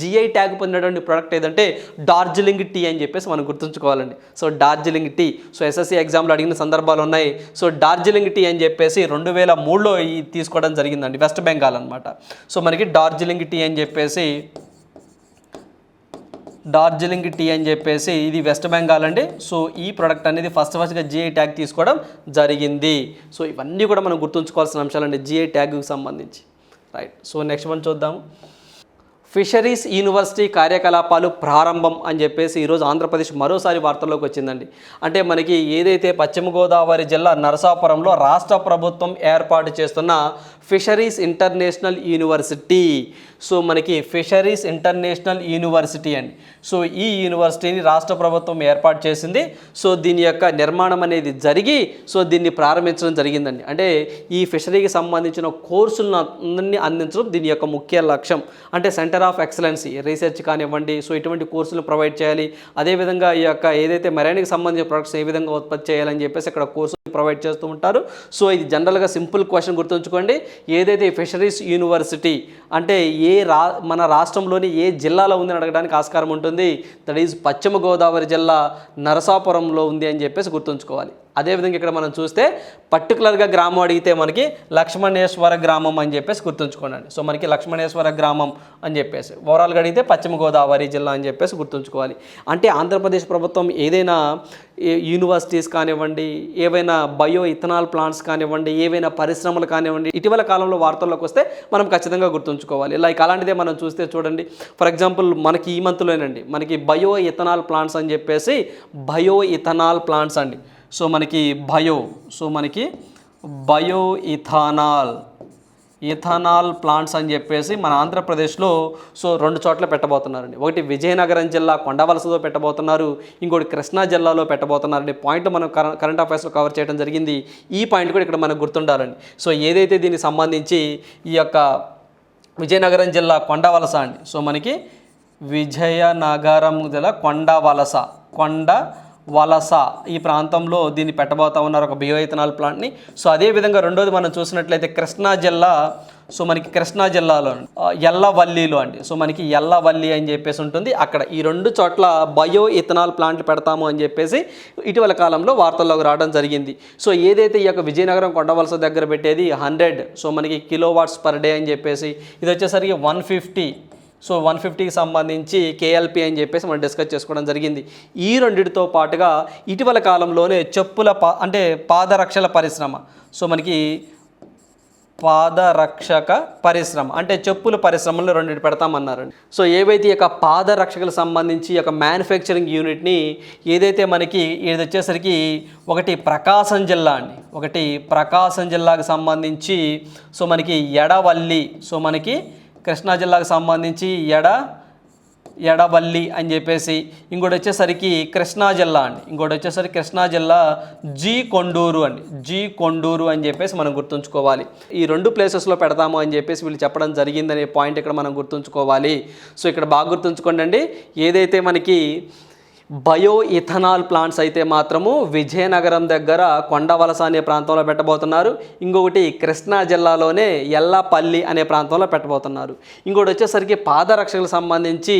జిఐ ట్యాగ్ పొందినటువంటి ప్రోడక్ట్ ఏదంటే డార్జిలింగ్ టీ అని చెప్పేసి మనం గుర్తుంచుకోవాలండి. So Darjeeling tea so SSC ఎగ్జామ్లో అడిగిన సందర్భాలు ఉన్నాయి. సో డార్జిలింగ్ టీ అని చెప్పేసి 2003లో తీసుకోవడం జరిగిందండి, వెస్ట్ బెంగాల్ అనమాట. సో మనకి డార్జిలింగ్ టీ అని చెప్పేసి ఇది వెస్ట్ బెంగాల్ అండి. సో ఈ ప్రోడక్ట్ అనేది ఫస్ట్గా జిఐ ట్యాగ్ తీసుకోవడం జరిగింది. సో ఇవన్నీ కూడా మనం గుర్తుంచుకోవాల్సిన అంశాలండి జిఐ ట్యాగ్కి సంబంధించి. రైట్. సో నెక్స్ట్ మనం చూద్దాము. ఫిషరీస్ యూనివర్సిటీ కార్యకలాపాలు ప్రారంభం అని చెప్పేసి ఈరోజు ఆంధ్రప్రదేశ్ మరోసారి వార్తల్లోకి వచ్చిందండి. అంటే మనకి ఏదైతే పశ్చిమ గోదావరి జిల్లా నరసాపురంలో రాష్ట్ర ప్రభుత్వం ఏర్పాటు చేస్తున్న ఫిషరీస్ ఇంటర్నేషనల్ యూనివర్సిటీ. సో మనకి ఫిషరీస్ ఇంటర్నేషనల్ యూనివర్సిటీ అండి. సో ఈ యూనివర్సిటీని రాష్ట్ర ప్రభుత్వం ఏర్పాటు చేసింది. సో దీని యొక్క నిర్మాణం అనేది జరిగి సో దీన్ని ప్రారంభించడం జరిగిందండి. అంటే ఈ ఫిషరీకి సంబంధించిన కోర్సులను అందించడం దీని యొక్క ముఖ్య లక్ష్యం. అంటే centre centre of excellency research కానివ్వండి, సో ఇటువంటి కోర్సులు ప్రొవైడ్ చేయాలి. అదేవిధంగా ఈ యొక్క ఏదైతే మెరైన్కి సంబంధించిన ప్రొడక్ట్స్ ఏ విధంగా ఉత్పత్తి చేయాలని చెప్పేసి ఇక్కడ కోర్సులు ప్రొవైడ్ చేస్తూ ఉంటారు. సో ఇది జనరల్గా సింపుల్ క్వశ్చన్ గుర్తుంచుకోండి. ఏదైతే ఫిషరీస్ యూనివర్సిటీ అంటే మన రాష్ట్రంలోని ఏ జిల్లాలో ఉందని అడగడానికి ఆస్కారం ఉంటుంది. దట్ ఈజ్ పశ్చిమ గోదావరి జిల్లా నరసాపురంలో ఉంది అని చెప్పేసి గుర్తుంచుకోవాలి. అదేవిధంగా ఇక్కడ మనం చూస్తే పర్టికులర్గా గ్రామం అడిగితే మనకి లక్ష్మణేశ్వర గ్రామం అని చెప్పేసి గుర్తుంచుకోండి. సో మనకి లక్ష్మణేశ్వర గ్రామం అని చెప్పేసి ఓవరాల్గా అడిగితే పశ్చిమ గోదావరి జిల్లా అని చెప్పేసి గుర్తుంచుకోవాలి. అంటే ఆంధ్రప్రదేశ్ ప్రభుత్వం ఏదైనా యూనివర్సిటీస్ కానివ్వండి, ఏవైనా బయో ఇథనాల్ ప్లాంట్స్ కానివ్వండి, ఏవైనా పరిశ్రమలు కానివ్వండి, ఇటీవల కాలంలో వార్తల్లోకి వస్తే మనం ఖచ్చితంగా గుర్తుంచుకోవాలి. లైక్ అలాంటిదే మనం చూస్తే చూడండి, ఫర్ ఎగ్జాంపుల్ మనకి ఈ మంత్లోనండి మనకి బయో ఇథనాల్ ప్లాంట్స్ అని చెప్పేసి బయో ఇథనాల్ ప్లాంట్స్ అండి. సో మనకి బయో ఇథనాల్ ప్లాంట్స్ అని చెప్పేసి మన ఆంధ్రప్రదేశ్లో సో 2 చోట్ల పెట్టబోతున్నారండి. ఒకటి విజయనగరం జిల్లా కొండవలసలో పెట్టబోతున్నారు, ఇంకోటి కృష్ణా జిల్లాలో పెట్టబోతున్నారండి. పాయింట్ మనం కరెంట్ అఫైర్స్లో కవర్ చేయడం జరిగింది. ఈ పాయింట్ కూడా ఇక్కడ మనకు గుర్తుండాలండి. సో ఏదైతే దీనికి సంబంధించి ఈ యొక్క విజయనగరం జిల్లా కొండవలస అండి. సో మనకి విజయనగరం జిల్లా కొండవలస ఈ ప్రాంతంలో దీన్ని పెట్టబోతా ఉన్నారు, ఒక బయో ఇథనాల్ ప్లాంట్ని. సో అదేవిధంగా రెండోది మనం చూసినట్లయితే కృష్ణా జిల్లా. సో మనకి కృష్ణా జిల్లాలో ఎల్లవల్లిలో అండి. సో మనకి ఎల్లవల్లి అని చెప్పేసి ఉంటుంది. అక్కడ ఈ 2 చోట్ల బయో ఇథనాల్ ప్లాంట్ పెడతాము అని చెప్పేసి ఇటీవల కాలంలో వార్తల్లోకి రావడం జరిగింది. సో ఏదైతే ఈ యొక్క విజయనగరం కొండవలస దగ్గర పెట్టేది 100 సో మనకి కిలోవాట్స్ పర్ డే అని చెప్పేసి, ఇది వచ్చేసరికి 150 సో 150కి సంబంధించి కేఎల్పి అని చెప్పేసి మనం డిస్కస్ చేసుకోవడం జరిగింది. ఈ రెండిటితో పాటుగా ఇటీవల కాలంలోనే పాదరక్షల పరిశ్రమ. సో మనకి పాదరక్షక పరిశ్రమ అంటే చెప్పుల పరిశ్రమలో 2 పెడతామన్నారండి. సో ఏవైతే ఈ యొక్క పాదరక్షకులకు సంబంధించి ఒక మ్యానుఫ్యాక్చరింగ్ యూనిట్ని ఏదైతే మనకి ఇది వచ్చేసరికి ఒకటి ప్రకాశం జిల్లా అండి, ఒకటి ప్రకాశం జిల్లాకు సంబంధించి సో మనకి ఎడవల్లి, సో మనకి కృష్ణా జిల్లాకు సంబంధించి ఎడవల్లి అని చెప్పేసి, ఇంకోటి వచ్చేసరికి కృష్ణా జిల్లా అండి, ఇంకోటి వచ్చేసరికి కృష్ణా జిల్లా జీ కొండూరు అని చెప్పేసి మనం గుర్తుంచుకోవాలి. ఈ 2 ప్లేసెస్లో పెడతాము అని చెప్పేసి వీళ్ళు చెప్పడం జరిగిందనే పాయింట్ ఇక్కడ మనం గుర్తుంచుకోవాలి. సో ఇక్కడ బాగా గుర్తుంచుకోండి అండి. ఏదైతే మనకి బయో ఇథనాల్ ప్లాంట్స్ అయితే మాత్రము విజయనగరం దగ్గర కొండవలస అనే ప్రాంతంలో పెట్టబోతున్నారు, ఇంకొకటి కృష్ణా జిల్లాలోనే ఎల్లపల్లి అనే ప్రాంతంలో పెట్టబోతున్నారు, ఇంకోటి వచ్చేసరికి పాదరక్షలకు సంబంధించి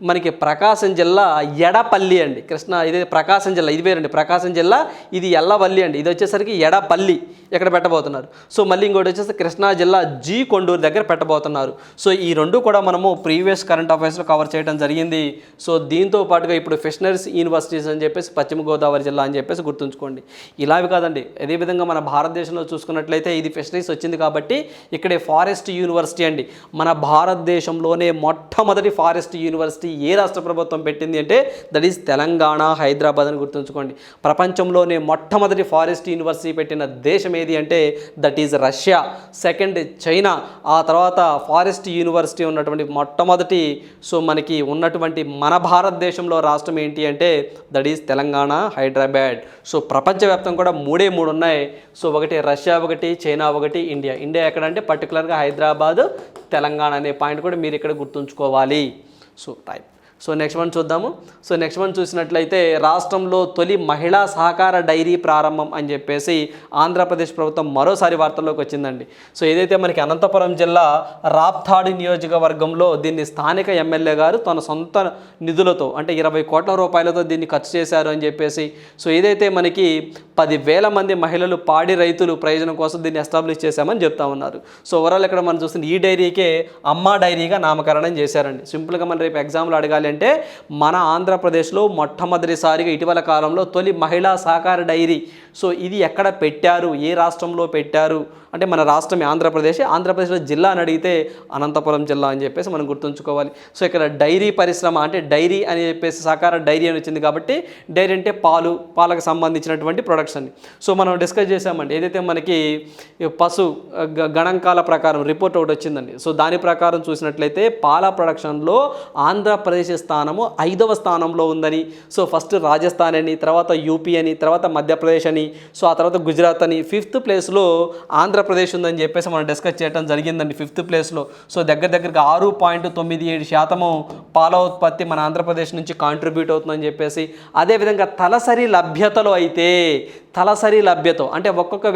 మనకి ప్రకాశం జిల్లా ఎడపల్లి అండి. ఇది ప్రకాశం జిల్లా, ఇది వేరండి ప్రకాశం జిల్లా, ఇది ఎల్లవల్లి అండి, ఇది వచ్చేసరికి ఎడపల్లి ఇక్కడ పెట్టబోతున్నారు. సో మళ్ళీ ఇంకోటి వచ్చేసి కృష్ణా జిల్లా జీ కొండూరు దగ్గర పెట్టబోతున్నారు. సో ఈ 2 కూడా మనము ప్రీవియస్ కరెంట్ అఫైర్స్లో కవర్ చేయడం జరిగింది. సో దీంతో పాటుగా ఇప్పుడు ఫిషనరీస్ యూనివర్సిటీస్ అని చెప్పేసి పశ్చిమ గోదావరి జిల్లా అని చెప్పేసి గుర్తుంచుకోండి. ఇలావి కాదండి, అదేవిధంగా మన భారతదేశంలో చూసుకున్నట్లయితే ఇది ఫిషరీస్ వచ్చింది కాబట్టి ఇక్కడే ఫారెస్ట్ యూనివర్సిటీ అండి. మన భారతదేశంలోనే మొట్టమొదటి ఫారెస్ట్ యూనివర్సిటీ ఏ రాష్ట్ర ప్రభుత్వం పెట్టింది అంటే దట్ ఈస్ తెలంగాణ, హైదరాబాద్ అని గుర్తుంచుకోండి. ప్రపంచంలోనే మొట్టమొదటి ఫారెస్ట్ యూనివర్సిటీ పెట్టిన దేశం ఏది అంటే that is Russia, second China, ఆ తర్వాత ఫారెస్ట్ యూనివర్సిటీ ఉన్నటువంటి మొట్టమొదటి సో మనకి ఉన్నటువంటి మన భారతదేశంలో రాష్ట్రం ఏంటి అంటే that is Telangana, Hyderabad. So ప్రపంచవ్యాప్తంగా కూడా 3 ఉన్నాయి. సో ఒకటి రష్యా, ఒకటి చైనా, ఒకటి ఇండియా. ఇండియా ఎక్కడంటే పర్టికులర్గా హైదరాబాద్, తెలంగాణ అనే పాయింట్ కూడా మీరు ఇక్కడ గుర్తుంచుకోవాలి. So right. So next one చూద్దాము. సో నెక్స్ట్ వన్ చూసినట్లయితే రాష్ట్రంలో తొలి మహిళా సహకార డైరీ ప్రారంభం అని చెప్పేసి ఆంధ్రప్రదేశ్ ప్రభుత్వం మరోసారి వార్తల్లోకి వచ్చిందండి. సో ఏదైతే మనకి అనంతపురం జిల్లా రాప్తాడు నియోజకవర్గంలో దీన్ని స్థానిక ఎమ్మెల్యే గారు తన సొంత నిధులతో అంటే 20 కోట్ల రూపాయలతో దీన్ని ఖర్చు చేశారు అని చెప్పేసి, సో ఏదైతే మనకి 10,000 మంది మహిళలు పాడి రైతులు ప్రయోజనం కోసం దీన్ని ఎస్టాబ్లిష్ చేశామని చెప్తా ఉన్నారు. సో ఓవరాల్ ఇక్కడ మనం చూస్తుంది ఈ డైరీకే అమ్మా డైరీగా నామకరణం చేశారండి. సింపుల్గా మనం రేపు ఎగ్జామ్లో అడగాలి అంటే మన ఆంధ్రప్రదేశ్లో మొట్టమొదటిసారిగా ఇటీవల కాలంలో తొలి మహిళా సహకార డైరీ. సో ఇది ఎక్కడ పెట్టారు, ఏ రాష్ట్రంలో పెట్టారు అంటే మన రాష్ట్రం ఆంధ్రప్రదేశ్లో జిల్లా అని అడిగితే అనంతపురం జిల్లా అని చెప్పేసి మనం గుర్తుంచుకోవాలి. సో ఇక్కడ డైరీ పరిశ్రమ అంటే డైరీ అని చెప్పేసి సహకార డైరీ అని వచ్చింది కాబట్టి డైరీ అంటే పాలకు సంబంధించినటువంటి ప్రొడక్ట్స్ అండి. సో మనం డిస్కస్ చేసామండి ఏదైతే మనకి పశు గణాంకాల ప్రకారం రిపోర్ట్ ఒకటి వచ్చిందండి. సో దాని ప్రకారం చూసినట్లయితే పాల ప్రొడక్షన్లో ఆంధ్రప్రదేశ్ స్థానము 5వ స్థానంలో ఉందని. సో ఫస్ట్ రాజస్థాన్ అని, తర్వాత యూపీ అని, తర్వాత మధ్యప్రదేశ్ అని, సో ఆ తర్వాత గుజరాత్ అని, 5th ప్లేస్లో ఆంధ్రప్రదేశ్ ఉందని చెప్పేసి మనం డిస్కస్ చేయడం జరిగిందండి. 5th ప్లేస్లో. సో దగ్గరగా 6.97% పాల ఉత్పత్తి మన ఆంధ్రప్రదేశ్ నుంచి కాంట్రిబ్యూట్ అవుతుందని చెప్పేసి. అదేవిధంగా తలసరి లభ్యతలో అయితే తలసరి లభ్యత అంటే ఒక్కొక్క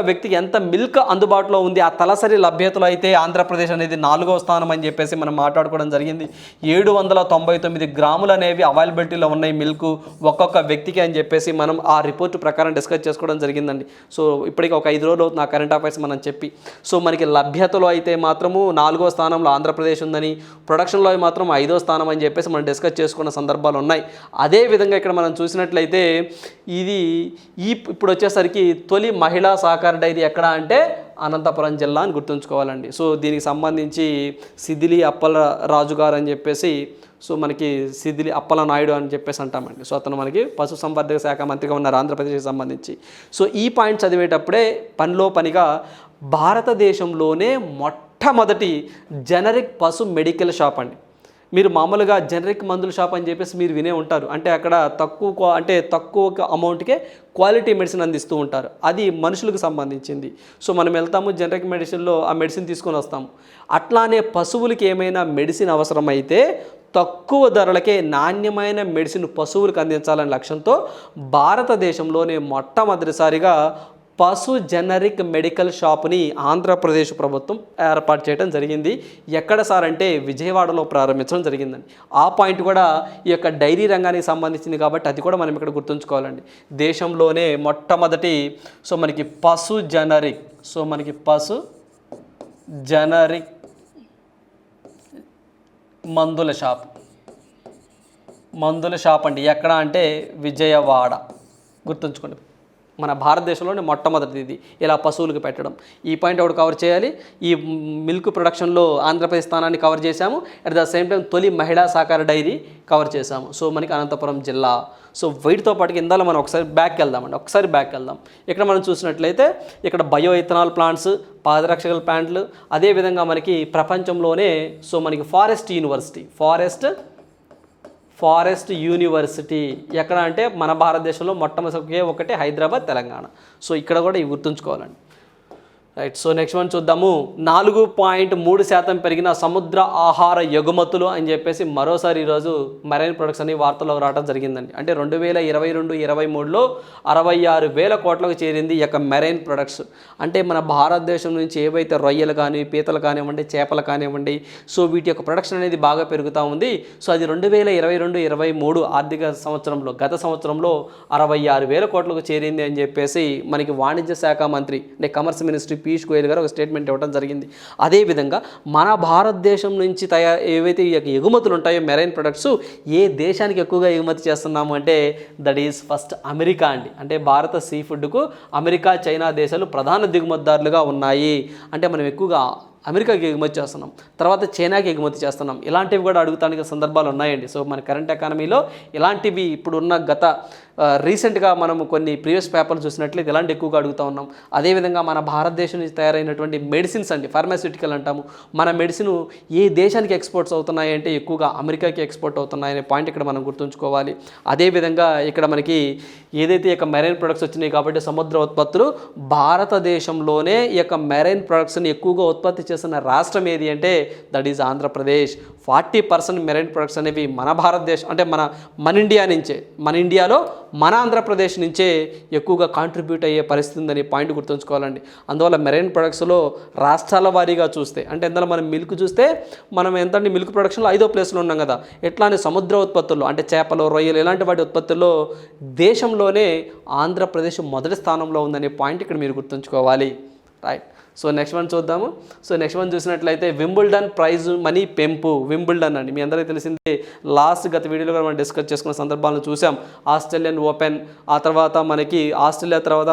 వ్యక్తికి ఎంత మిల్క్ అందుబాటులో ఉంది, ఆ తలసరి లభ్యతలో అయితే ఆంధ్రప్రదేశ్ అనేది 4వ స్థానం అని చెప్పేసి మనం మాట్లాడుకోవడం జరిగింది. 799 గ్రాములు అనేవి అవైలబిలిటీలో ఉన్నాయి మిల్క్ ఒక్కొక్క వ్యక్తికి అని చెప్పేసి మనం ఆ రిపోర్ట్ ప్రకారం డిస్కస్ చేసుకోవడం జరిగిందండి. సో ఇప్పటికి ఒక 5 రోజులు అవుతుంది ఆ కరెంట్ అఫైర్స్ మనం చెప్పి. సో మనకి లభ్యతలో అయితే మాత్రము 4వ స్థానంలో ఆంధ్రప్రదేశ్ ఉందని, ప్రొడక్షన్లో మాత్రం 5వ స్థానం అని చెప్పేసి మనం డిస్కస్ చేసుకున్న సందర్భాలు ఉన్నాయి. అదేవిధంగా ఇక్కడ మనం చూసినట్లయితే ఇప్పుడు వచ్చేసరికి తొలి మహిళా సహకార డైరీ ఎక్కడ అంటే అనంతపురం జిల్లా అని గుర్తుంచుకోవాలండి. సో దీనికి సంబంధించి సిదిలి అప్పల రాజు గారు అని చెప్పేసి, సో మనకి సిదిలి అప్పల నాయుడు అని చెప్పేసి అంటామండి. సో అతను మనకి పశుసంవర్ధక శాఖ మంత్రిగా ఉన్నారు ఆంధ్రప్రదేశ్కి సంబంధించి. సో ఈ పాయింట్ చదివేటప్పుడే పనిగా భారతదేశంలోనే మొట్టమొదటి జనరిక్ పశు మెడికల్ షాప్ అండి. మీరు మామూలుగా జనరిక్ మందుల షాప్ అని చెప్పేసి మీరు వినే ఉంటారు. అంటే అక్కడ తక్కువ అమౌంట్కే క్వాలిటీ మెడిసిన్ అందిస్తూ ఉంటారు. అది మనుషులకు సంబంధించింది. సో మనం వెళ్తాము జనరిక్ మెడిసిన్లో ఆ మెడిసిన్ తీసుకొని వస్తాము. అట్లానే పశువులకి ఏమైనా మెడిసిన్ అవసరమైతే తక్కువ ధరలకే నాణ్యమైన మెడిసిన్ పశువులకు అందించాలనే లక్ష్యంతో భారతదేశంలోనే మొట్టమొదటిసారిగా పశు జనరిక్ మెడికల్ షాప్ని ఆంధ్రప్రదేశ్ ప్రభుత్వం ఏర్పాటు చేయడం జరిగింది. ఎక్కడ సార్ అంటే విజయవాడలో ప్రారంభించడం జరిగిందండి. ఆ పాయింట్ కూడా ఈ యొక్క డైరీ రంగానికి సంబంధించింది కాబట్టి అది కూడా మనం ఇక్కడ గుర్తుంచుకోవాలండి. దేశంలోనే మొట్టమొదటి మనకి పశు జనరిక్ మందుల షాప్ అండి. ఎక్కడ అంటే విజయవాడ. గుర్తుంచుకోండి, మన భారతదేశంలోనే మొట్టమొదటిది ఇది ఇలా పశువులకు పెట్టడం. ఈ పాయింట్ ఒకటి కవర్ చేయాలి. ఈ మిల్క్ ప్రొడక్షన్లో ఆంధ్రప్రదేశ్ స్థానాన్ని కవర్ చేశాము. అట్ ద సేమ్ టైం తొలి మహిళా సహకార డైరీ కవర్ చేశాము. సో మనకి అనంతపురం జిల్లా. సో వీటితో పాటు కింద మనం ఒకసారి బ్యాక్ వెళ్దాం. ఇక్కడ మనం చూసినట్లయితే ఇక్కడ బయో ఇథనాల్ ప్లాంట్స్, పాదరక్షకల ప్లాంట్లు, అదేవిధంగా మనకి ప్రపంచంలోనే మనకి ఫారెస్ట్ యూనివర్సిటీ ఎక్కడ అంటే మన భారతదేశంలో మొట్టమొదటి ఒకటి హైదరాబాద్, తెలంగాణ. సో ఇక్కడ కూడా ఇవి గుర్తుంచుకోవాలండి. రైట్. సో నెక్స్ట్ వన్ చూద్దాము. 4.3% పెరిగిన సముద్ర ఆహార ఎగుమతులు అని చెప్పేసి మరోసారి ఈరోజు మెరైన్ ప్రొడక్ట్స్ అని వార్తల్లోకి రావడం జరిగిందండి. అంటే 2022-23లో 66,000 కోట్లకు చేరింది ఈ యొక్క మెరైన్ ప్రొడక్ట్స్. అంటే మన భారతదేశం నుంచి ఏవైతే రొయ్యలు కానీ, పీతలు కానివ్వండి, చేపలు కానివ్వండి, సో వీటి యొక్క ప్రొడక్షన్ అనేది బాగా పెరుగుతూ ఉంది. సో అది 2022-23 ఆర్థిక సంవత్సరంలో, గత సంవత్సరంలో 66,000 కోట్లకు చేరింది అని చెప్పేసి మనకి వాణిజ్య శాఖ మంత్రి అంటే కమర్స్ మినిస్ట్రీ పీయూష్ గోయల్ గారు ఒక స్టేట్మెంట్ ఇవ్వడం జరిగింది. అదేవిధంగా మన భారతదేశం నుంచి ఏవైతే ఎగుమతులు ఉంటాయో మెరైన్ ప్రొడక్ట్స్, ఏ దేశానికి ఎక్కువగా ఎగుమతి చేస్తున్నాము అంటే దట్ ఈజ్ ఫస్ట్ అమెరికా అండి. అంటే భారత సీ ఫుడ్కు అమెరికా, చైనా దేశాలు ప్రధాన దిగుమతిదారులుగా ఉన్నాయి. అంటే మనం ఎక్కువగా అమెరికాకి ఎగుమతి చేస్తున్నాం, తర్వాత చైనాకి ఎగుమతి చేస్తున్నాం. ఇలాంటివి కూడా అడుగుతానికి సందర్భాలు ఉన్నాయండి. సో మన కరెంట్ ఎకానమీలో ఇలాంటివి ఇప్పుడున్న రీసెంట్గా మనం కొన్ని ప్రీవియస్ పేపర్లు చూసినట్లయితే ఇలాంటి ఎక్కువగా అడుగుతూ ఉన్నాం. అదేవిధంగా మన భారతదేశం నుంచి తయారైనటువంటి మెడిసిన్స్ అండి, ఫార్మాస్యూటికల్ అంటాము. మన మెడిసిన్ ఏ దేశానికి ఎక్స్పోర్ట్స్ అవుతున్నాయి అంటే ఎక్కువగా అమెరికాకి ఎక్స్పోర్ట్ అవుతున్నాయనే పాయింట్ ఇక్కడ మనం గుర్తుంచుకోవాలి. అదేవిధంగా ఇక్కడ మనకి ఏదైతే ఈ యొక్క మెరైన్ ప్రొడక్ట్స్ వచ్చినాయి కాబట్టి సముద్ర ఉత్పత్తులు, భారతదేశంలోనే ఈ యొక్క మెరైన్ ప్రొడక్ట్స్ని ఎక్కువగా ఉత్పత్తి చేస్తున్న రాష్ట్రం ఏది అంటే that is Andhra Pradesh. 40% marine products అనేవి మన భారతదేశం అంటే మన ఇండియా నుంచే, మన ఇండియాలో మన ఆంధ్రప్రదేశ్ నుంచే ఎక్కువగా కాంట్రిబ్యూట్ అయ్యే పరిస్థితి ఉందని పాయింట్ గుర్తుంచుకోవాలండి. అందువల్ల మెరైన్ ప్రొడక్ట్స్లో రాష్ట్రాల వారీగా చూస్తే అంటే ఇందులో మనం మిల్క్ చూస్తే మనం ఎంతంటే మిల్క్ ప్రొడక్షన్లో 5వ ప్లేస్లో ఉన్నాం కదా. ఎట్లానే సముద్ర ఉత్పత్తుల్లో అంటే చేపలు, రొయ్యలు ఇలాంటి వాటి ఉత్పత్తుల్లో దేశంలోనే ఆంధ్రప్రదేశ్ మొదటి స్థానంలో ఉందనే పాయింట్ ఇక్కడ మీరు గుర్తుంచుకోవాలి. రైట్. సో నెక్స్ట్ వన్ చూద్దాము. సో నెక్స్ట్ వన్ చూసినట్లయితే వింబుల్డన్ ప్రైజ్ మనీ పెంపు. వింబుల్డన్ అండి మీ అందరికీ తెలిసిందే. గత వీడియోలో కూడా మనం డిస్కస్ చేసుకున్న సందర్భాలను చూసాం. ఆస్ట్రేలియన్ ఓపెన్, ఆ తర్వాత మనకి ఆస్ట్రేలియా తర్వాత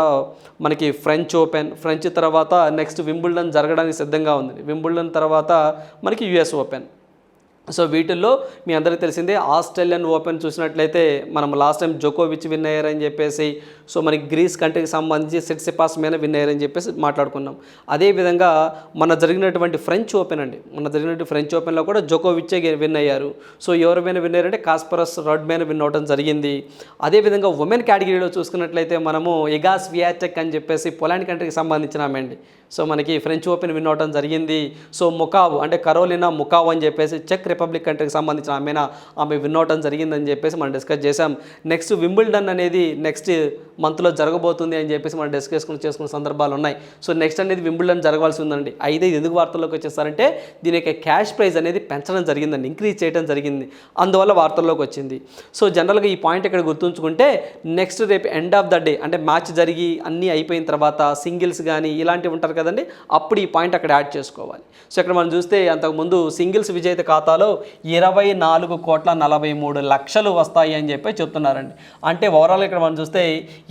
మనకి ఫ్రెంచ్ ఓపెన్, ఫ్రెంచ్ తర్వాత నెక్స్ట్ వింబుల్డన్ జరగడానికి సిద్ధంగా ఉంది. వింబుల్డన్ తర్వాత మనకి యుఎస్ ఓపెన్. సో వీటిల్లో మీ అందరికీ తెలిసిందే ఆస్ట్రేలియన్ ఓపెన్ చూసినట్లయితే మనం లాస్ట్ టైం జోకోవిచ్ విన్ అయ్యారని చెప్పేసి, సో మనకి గ్రీస్ కంట్రీకి సంబంధించి సిట్సిపాస్ మీద విన్ అయ్యారని చెప్పేసి మాట్లాడుకున్నాం. అదేవిధంగా మన జరిగినటువంటి ఫ్రెంచ్ ఓపెన్ అండి, మన జరిగినటువంటి ఫ్రెంచ్ ఓపెన్లో కూడా జోకోవిచ్చే విన్ అయ్యారు. సో ఎవరి మీద విన్ అయ్యారంటే కాస్పరస్ రడ్ మీద విన్ అవడం జరిగింది. అదేవిధంగా ఉమెన్ కేటగిరీలో చూసుకున్నట్లయితే మనము ఇగా స్వియాటెక్ అని చెప్పేసి పోలాండ్ కంట్రీకి సంబంధించిన ఆమె అండి. సో మనకి ఫ్రెంచ్ ఓపెన్ విన్ అవడం జరిగింది. సో ముకావ్ అంటే కరోలినా ముకావ్ అని చెప్పేసి చెక్ రిపబ్లిక్ కంట్రీకి సంబంధించిన ఆమె విన్ అవడం జరిగిందని చెప్పేసి మనం డిస్కస్ చేసాం. నెక్స్ట్ వింబుల్డన్ అనేది నెక్స్ట్ మంత్లో జరగబోతుంది అని చెప్పేసి మనం చేసుకున్న సందర్భాలు ఉన్నాయి. సో నెక్స్ట్ అనేది వింబుల్డన్ జరగాల్సి ఉందండి. అయితే ఇది ఎందుకు వార్తల్లోకి వచ్చేసారంటే దీని యొక్క క్యాష్ ప్రైజ్ అనేది పెంచడం జరిగిందండి, ఇంక్రీజ్ చేయడం జరిగింది, అందువల్ల వార్తల్లోకి వచ్చింది. సో జనరల్గా ఈ పాయింట్ ఇక్కడ గుర్తుంచుకుంటే నెక్స్ట్ రేపు ఎండ్ ఆఫ్ ద డే అంటే మ్యాచ్ జరిగి అన్నీ అయిపోయిన తర్వాత సింగిల్స్ కానీ ఇలాంటివి ఉంటారు కదండి, అప్పుడు ఈ పాయింట్ అక్కడ యాడ్ చేసుకోవాలి. సో ఇక్కడ మనం చూస్తే అంతకుముందు సింగిల్స్ విజేత ఖాతాలో 24,43,00,000 వస్తాయి అని చెప్పి చెప్తున్నారండి. అంటే ఓవరాల్ ఇక్కడ మనం చూస్తే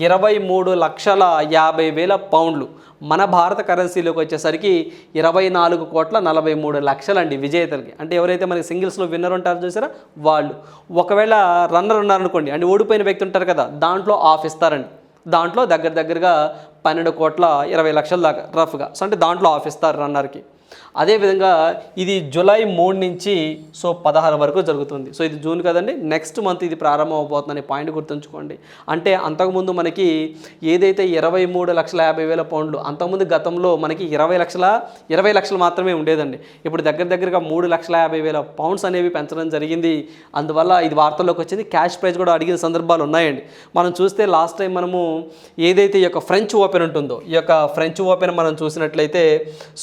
23,50,000 పౌండ్లు మన భారత కరెన్సీలోకి వచ్చేసరికి 24,43,00,000 అండి విజేతలకి. అంటే ఎవరైతే మనకి సింగిల్స్లో విన్నర్ ఉంటారో చూసారా వాళ్ళు. ఒకవేళ రన్నర్ ఉన్నారనుకోండి, అంటే ఓడిపోయిన వ్యక్తి ఉంటారు కదా, దాంట్లో ఆఫ్ ఇస్తారండి. దాంట్లో దగ్గరగా 12,20,00,000 దాకా రఫ్గా. సో అంటే దాంట్లో ఆఫ్ ఇస్తారు రన్నర్కి. అదేవిధంగా ఇది జూలై 3 నుంచి 16 వరకు జరుగుతుంది. సో ఇది జూన్ కదండి, నెక్స్ట్ మంత్ ఇది ప్రారంభం అవబోతుందనే పాయింట్ గుర్తుంచుకోండి. అంటే అంతకుముందు మనకి ఏదైతే 23,50,000 పౌండ్లు, అంతకుముందు గతంలో మనకి 20 లక్షలు మాత్రమే ఉండేదండి. ఇప్పుడు దగ్గరగా 3,50,000 పౌండ్స్ అనేవి పెంచడం జరిగింది. అందువల్ల ఇది వార్తల్లోకి వచ్చింది. క్యాష్ ప్రైజ్ కూడా అడిగిన సందర్భాలు ఉన్నాయండి. మనం చూస్తే లాస్ట్ టైం మనము ఏదైతే ఈ యొక్క ఫ్రెంచ్ ఓపెన్ ఉంటుందో, ఈ యొక్క ఫ్రెంచ్ ఓపెన్ మనం చూసినట్లయితే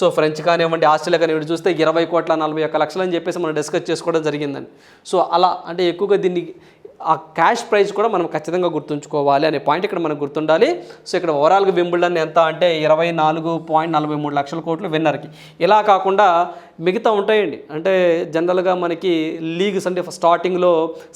సో ఫ్రెంచ్ కానివ్వండి ఆస్ట్రేలియా కానివ్వండి చూస్తే 20,41,00,000 అని చెప్పేసి మనం డిస్కస్ చేసుకోవడం జరిగిందండి. సో అలా అంటే ఎక్కువగా దీన్ని ఆ క్యాష్ ప్రైజ్ కూడా మనం ఖచ్చితంగా గుర్తుంచుకోవాలి అనే పాయింట్ ఇక్కడ మనకు గుర్తుండాలి. సో ఇక్కడ ఓవరాల్గా వింబుల్డన్ ఎంత అంటే 24,43 కోట్లు విన్నర్కి. ఇలా కాకుండా మిగతా ఉంటాయండి. అంటే జనరల్గా మనకి లీగ్స్ అంటే స్టార్టింగ్లో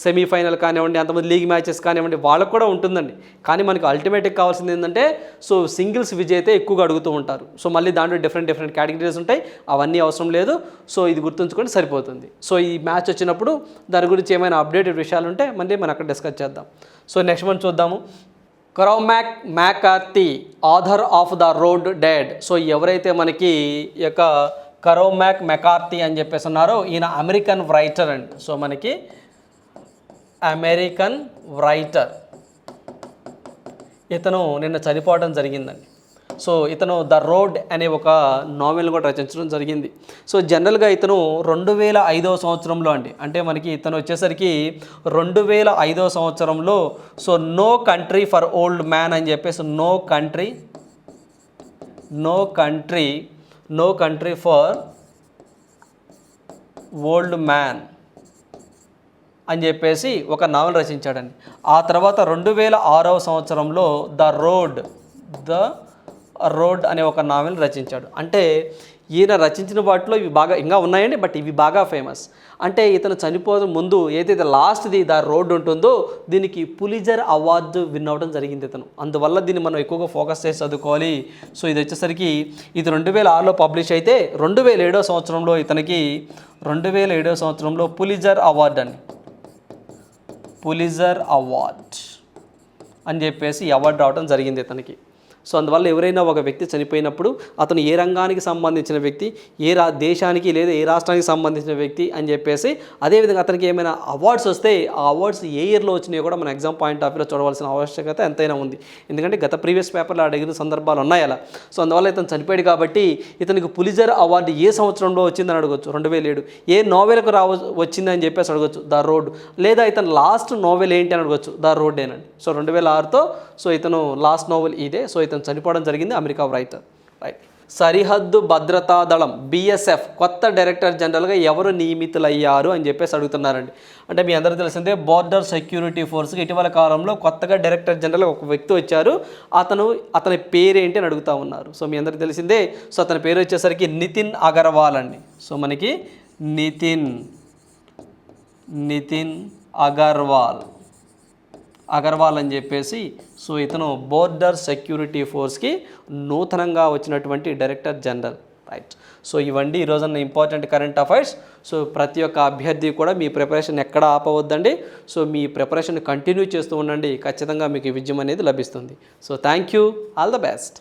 సెమీఫైనల్ కానివ్వండి, అంతమంది లీగ్ మ్యాచెస్ కానివ్వండి వాళ్ళకు కూడా ఉంటుందండి. కానీ మనకి అల్టిమేట్గా కావాల్సింది ఏంటంటే సో సింగిల్స్ విజేతే ఎక్కువగా అడుగుతూ ఉంటారు. సో మళ్ళీ దాంట్లో డిఫరెంట్ కేటగిరీస్ ఉంటాయి, అవన్నీ అవసరం లేదు. సో ఇది గుర్తుంచుకొని సరిపోతుంది. సో ఈ మ్యాచ్ వచ్చినప్పుడు దాని గురించి ఏమైనా అప్డేటెడ్ విషయాలు ఉంటే మళ్ళీ మనం అక్కడ డిస్కస్ చేద్దాం. సో నెక్స్ట్ మనం చూద్దాము. Cormac McCarthy author of the road dead. So ఎవరైతే మనకి ఈ యొక్క కరోమాక్ మెకార్తీ అని చెప్పేసి ఉన్నారో ఈయన అమెరికన్ రైటర్ అండి. సో మనకి అమెరికన్ రైటర్, ఇతను నిన్న చనిపోవడం జరిగిందండి. సో ఇతను ద రోడ్ అనే ఒక నావెల్ కూడా రచించడం జరిగింది. సో జనరల్గా ఇతను 2005 సంవత్సరంలో అండి, అంటే మనకి ఇతను వచ్చేసరికి 2005 సంవత్సరంలో so no country for old man అని చెప్పేసి no country for old man అని చెప్పేసి ఒక నావెల్ రచించాడండి. ఆ తర్వాత 2006 సంవత్సరంలో ద రోడ్ అనే ఒక నావెల్ రచించాడు. అంటే ఈయన రచించిన వాటిలో ఇవి బాగా ఇంకా ఉన్నాయండి, బట్ ఇవి బాగా ఫేమస్. అంటే ఇతను చనిపోయే ముందు ఏదైతే లాస్ట్ది ద రోడ్ ఉంటుందో దీనికి పులిజర్ అవార్డు విన్ అవ్వడం జరిగింది ఇతను. అందువల్ల దీన్ని మనం ఎక్కువగా ఫోకస్ చేసి చదువుకోవాలి. సో ఇది వచ్చేసరికి ఇది 2006లో పబ్లిష్ అయితే 2007 సంవత్సరంలో ఇతనికి 2007 సంవత్సరంలో పులిజర్ అవార్డు అని చెప్పేసి అవార్డు రావడం జరిగింది ఇతనికి. సో అందువల్ల ఎవరైనా ఒక వ్యక్తి చనిపోయినప్పుడు అతను ఏ రంగానికి సంబంధించిన వ్యక్తి, దేశానికి లేదా ఏ రాష్ట్రానికి సంబంధించిన వ్యక్తి అని చెప్పేసి, అదేవిధంగా అతనికి ఏమైనా అవార్డ్స్ వస్తే ఆ అవార్డ్స్ ఏ ఇయర్లో వచ్చినాయో కూడా మన ఎగ్జామ్ పాయింట్ ఆఫ్ వ్యూలో చూడవలసిన ఆవశ్యకత ఎంతైనా ఉంది. ఎందుకంటే గత ప్రీవియస్ పేపర్లో అడిగిన సందర్భాలు ఉన్నాయి అలా. సో అందువల్ల ఇతను చనిపోయాడు కాబట్టి ఇతనికి పులిజర్ అవార్డు ఏ సంవత్సరంలో వచ్చిందని అడగొచ్చు, 2007. ఏ నోవెల్కు వచ్చిందని చెప్పేసి అడగొచ్చు, ద రోడ్. లేదా ఇతను లాస్ట్ నోవెల్ ఏంటి అని అడగొచ్చు, ద రోడ్ ఏనండి. సో 2006తో సో ఇతను లాస్ట్ నోవెల్ ఇదే. సో ఇతను చనిపోవడం జరిగింది, అమెరికా రైటర్. రైట్. సరిహద్దు భద్రతా దళం BSF కొత్త డైరెక్టర్ జనరల్గా ఎవరు నియమితులయ్యారు అని చెప్పేసి అడుగుతున్నారండి. అంటే మీ అందరికీ తెలిసిందే బోర్డర్ సెక్యూరిటీ ఫోర్స్కి ఇటీవల కాలంలో కొత్తగా డైరెక్టర్ జనరల్ ఒక వ్యక్తి వచ్చారు. అతని పేరేంటి అని అడుగుతూ ఉన్నారు. సో మీ అందరికీ తెలిసిందే. సో అతని పేరు వచ్చేసరికి నితిన్ అగర్వాల్ అండి. సో మనకి నితిన్ అగర్వాల్ అని చెప్పేసి సో ఇతను బోర్డర్ సెక్యూరిటీ ఫోర్స్కి నూతనంగా వచ్చినటువంటి డైరెక్టర్ జనరల్. రైట్. సో ఇవండి ఈరోజున్న ఇంపార్టెంట్ కరెంట్ అఫైర్స్. సో ప్రతి ఒక్క అభ్యర్థి కూడా మీ ప్రిపరేషన్ ఎక్కడ ఆపవద్దండి. సో మీ ప్రిపరేషన్ కంటిన్యూ చేస్తూ ఉండండి, ఖచ్చితంగా మీకు విజయం అనేది లభిస్తుంది. So thank you, all the best.